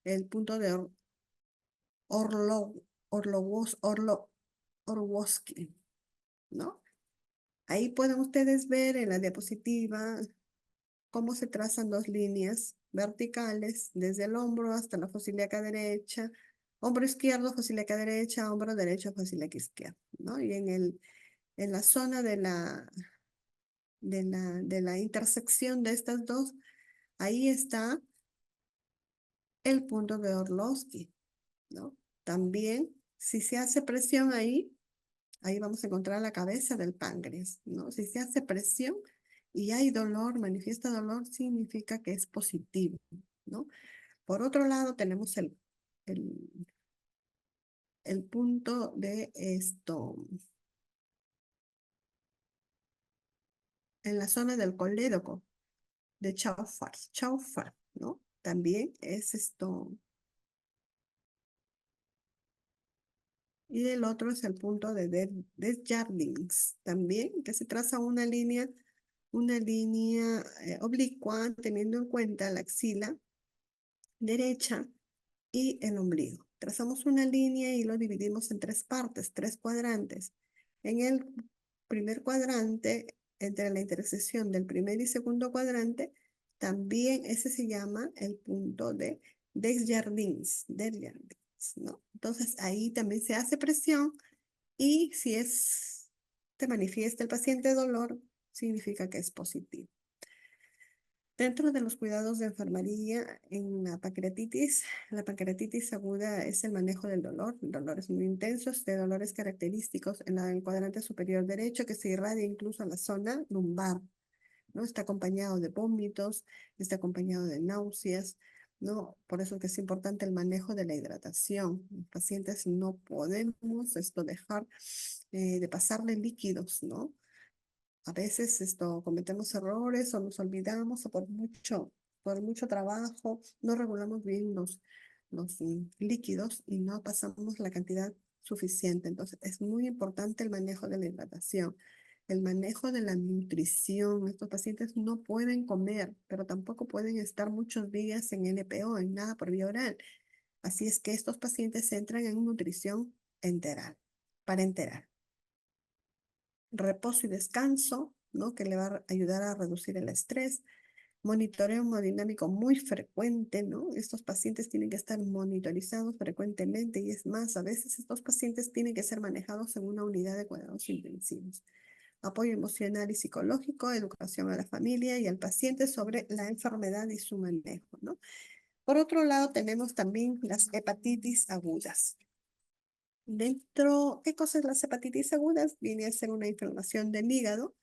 el punto de Orlowski, ¿no? Ahí pueden ustedes ver en la diapositiva cómo se trazan dos líneas verticales desde el hombro hasta la fósil ilíaca derecha, hombro izquierdo, fósil ilíaca derecha, hombro derecho, fósil ilíaca izquierda, ¿no? Y en la zona de la intersección de estas dos, ahí está el punto de Orlowski, ¿no? También, si se hace presión ahí vamos a encontrar la cabeza del páncreas, ¿no? Si se hace presión y hay dolor, manifiesta dolor, significa que es positivo, ¿no? Por otro lado, tenemos el, el punto de en la zona del colédoco de Chaufar, ¿no? También es y el otro es el punto de Desjardins, también, que se traza una línea oblicua teniendo en cuenta la axila derecha y el ombligo. Trazamos una línea y lo dividimos en 3 partes, 3 cuadrantes. En el primer cuadrante, entre la intersección del primer y segundo cuadrante, también ese se llama el punto de Desjardins, ¿no? Entonces ahí también se hace presión y si te manifiesta el paciente dolor, significa que es positivo. Dentro de los cuidados de enfermería en la pancreatitis aguda es el manejo del dolor. El dolor es muy intenso, de dolores característicos en el cuadrante superior derecho que se irradia incluso a la zona lumbar, ¿no? Está acompañado de vómitos, está acompañado de náuseas, ¿no? Por eso que es importante el manejo de la hidratación. Los pacientes no podemos dejar de pasarle líquidos, ¿no? A veces cometemos errores o nos olvidamos o por mucho trabajo no regulamos bien los líquidos y no pasamos la cantidad suficiente. Entonces es muy importante el manejo de la hidratación, el manejo de la nutrición. Estos pacientes no pueden comer, pero tampoco pueden estar muchos días en NPO, en nada por vía oral. Así es que estos pacientes entran en nutrición enteral, parenteral. Reposo y descanso, ¿no? Que le va a ayudar a reducir el estrés. Monitoreo hemodinámico muy frecuente, ¿no? Estos pacientes tienen que estar monitorizados frecuentemente y es más, a veces estos pacientes tienen que ser manejados en una unidad de cuidados intensivos. Apoyo emocional y psicológico, educación a la familia y al paciente sobre la enfermedad y su manejo, ¿no? Por otro lado, tenemos también las hepatitis agudas. ¿Qué cosa es las hepatitis agudas? Viene a ser una inflamación del hígado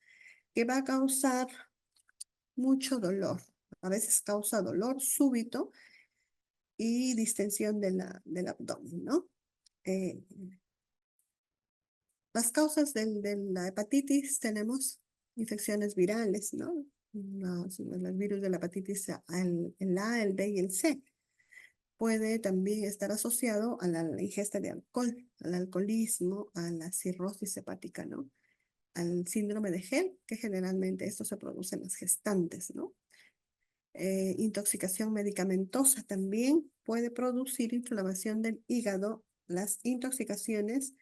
que va a causar mucho dolor. A veces causa dolor súbito y distensión del abdomen, ¿no? Eh, las causas de la hepatitis tenemos infecciones virales, ¿no? Los virus de la hepatitis A, el A, el B y el C. Puede también estar asociado a la ingesta de alcohol, al alcoholismo, a la cirrosis hepática, ¿no? Al síndrome de Gel, que generalmente esto se produce en las gestantes, ¿no? Intoxicación medicamentosa también puede producir inflamación del hígado. Las intoxicaciones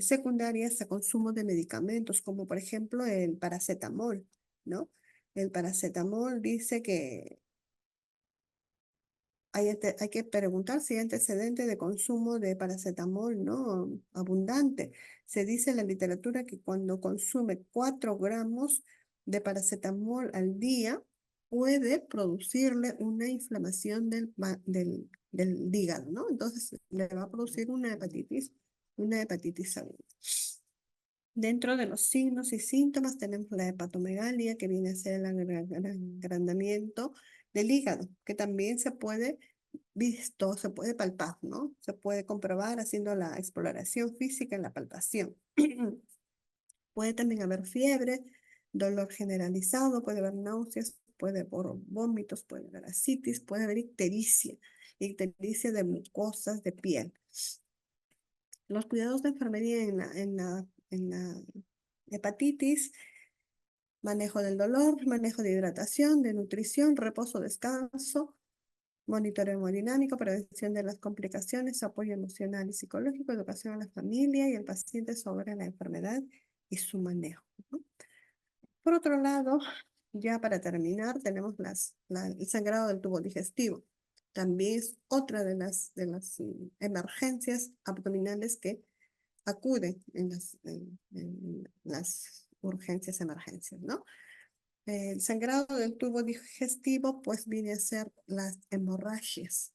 secundarias a consumo de medicamentos, como por ejemplo el paracetamol, ¿no? El paracetamol dice que hay que preguntar si hay antecedente de consumo de paracetamol, ¿no? Abundante. Se dice en la literatura que cuando consume 4 gramos de paracetamol al día, puede producirle una inflamación del hígado, ¿no? Entonces le va a producir una hepatitis aguda. Dentro de los signos y síntomas tenemos la hepatomegalia, que viene a ser el agrandamiento del hígado, que también se puede palpar, ¿no? Se puede comprobar haciendo la exploración física en la palpación. Puede también haber fiebre, dolor generalizado, puede haber náuseas, puede haber vómitos, puede haber ascitis, puede haber ictericia de mucosas de piel. Los cuidados de enfermería en la hepatitis: manejo del dolor, manejo de hidratación, de nutrición, reposo, descanso, monitoreo hemodinámico, prevención de las complicaciones, apoyo emocional y psicológico, educación a la familia y al paciente sobre la enfermedad y su manejo, ¿no? Por otro lado, ya para terminar, tenemos el sangrado del tubo digestivo. También es otra de las emergencias abdominales que acuden en las emergencias, ¿no? El sangrado del tubo digestivo pues viene a ser las hemorragias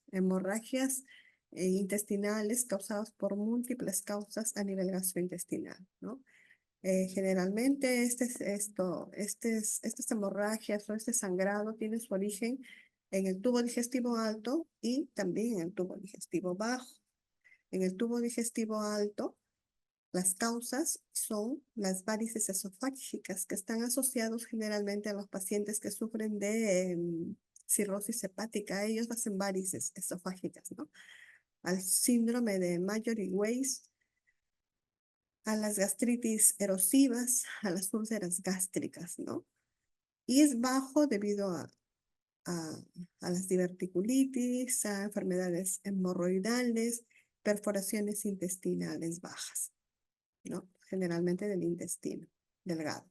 intestinales causadas por múltiples causas a nivel gastrointestinal, ¿no? Generalmente estas hemorragias o este sangrado tiene su origen en el tubo digestivo alto y también en el tubo digestivo bajo. En el tubo digestivo alto, las causas son las varices esofágicas, que están asociados generalmente a los pacientes que sufren de cirrosis hepática. Ellos hacen varices esofágicas, ¿no? Al síndrome de Mayory-Weiss, a las gastritis erosivas, a las úlceras gástricas, ¿no? Y es bajo debido a a las diverticulitis, a enfermedades hemorroidales, perforaciones intestinales bajas, ¿no? Generalmente del intestino delgado.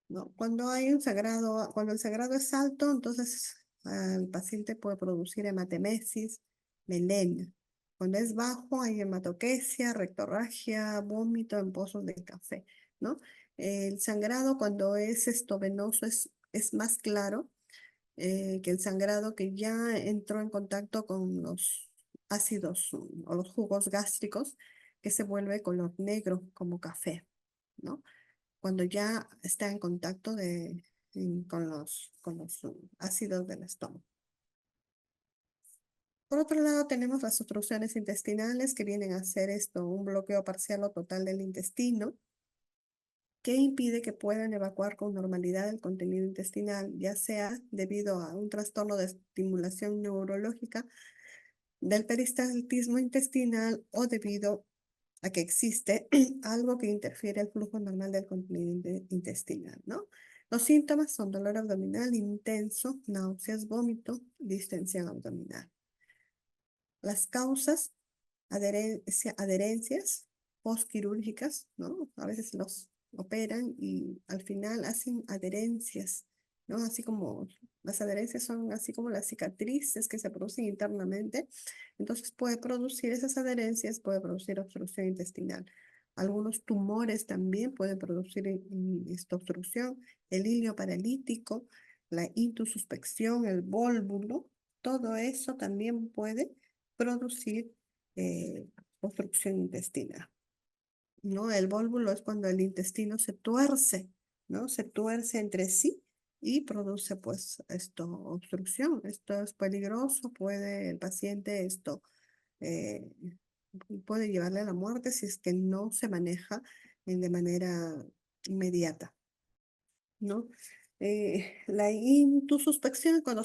¿No? Cuando el sangrado es alto, entonces el paciente puede producir hematemesis, melena. Cuando es bajo, hay hematoquesia, rectorragia, vómito en pozos de café, ¿no? El sangrado cuando es venoso es más claro que el sangrado que ya entró en contacto con los ácidos o los jugos gástricos, que se vuelve color negro como café, ¿no? Cuando ya está en contacto con los ácidos del estómago. Por otro lado, tenemos las obstrucciones intestinales que vienen a ser un bloqueo parcial o total del intestino, que impide que puedan evacuar con normalidad el contenido intestinal, ya sea debido a un trastorno de estimulación neurológica del peristaltismo intestinal o debido a que existe algo que interfiere el flujo normal del contenido intestinal, ¿no? Los síntomas son dolor abdominal intenso, náuseas, vómito, distensión abdominal. Las causas, adherencias postquirúrgicas, ¿no? A veces los operan y al final hacen adherencias, ¿no? Así como las adherencias son así como las cicatrices que se producen internamente. Entonces puede producir esas adherencias, puede producir obstrucción intestinal. Algunos tumores también pueden producir esta obstrucción, el hilio paralítico, la intususpección, el vólvulo, todo eso también puede producir obstrucción intestinal, ¿no? El vólvulo es cuando el intestino se tuerce, ¿no? Se tuerce entre sí y produce, pues, obstrucción. Esto es peligroso, el paciente eh, puede llevarle a la muerte si es que no se maneja de manera inmediata, ¿no? La intususpección es cuando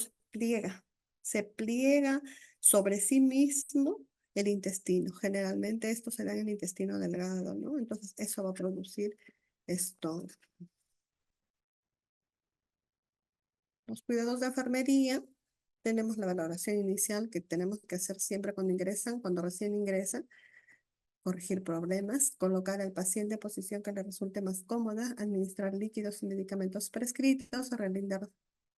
se pliega sobre sí mismo el intestino. Generalmente esto se da en el intestino delgado, ¿no? Entonces eso va a producir esto. Los cuidados de enfermería, tenemos la valoración inicial que tenemos que hacer siempre cuando recién ingresan, corregir problemas, colocar al paciente en posición que le resulte más cómoda, administrar líquidos y medicamentos prescritos,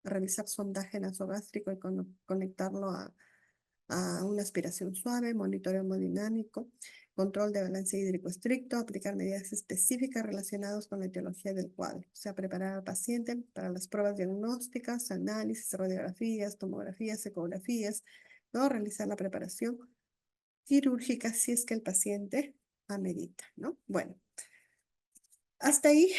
realizar sondaje nasogástrico y conectarlo a una aspiración suave, monitoreo hemodinámico, control de balance hídrico estricto, aplicar medidas específicas relacionadas con la etiología del cuadro, o sea, preparar al paciente para las pruebas diagnósticas, análisis, radiografías, tomografías, ecografías, ¿no? Realizar la preparación quirúrgica si es que el paciente amerita, ¿no? Bueno, hasta ahí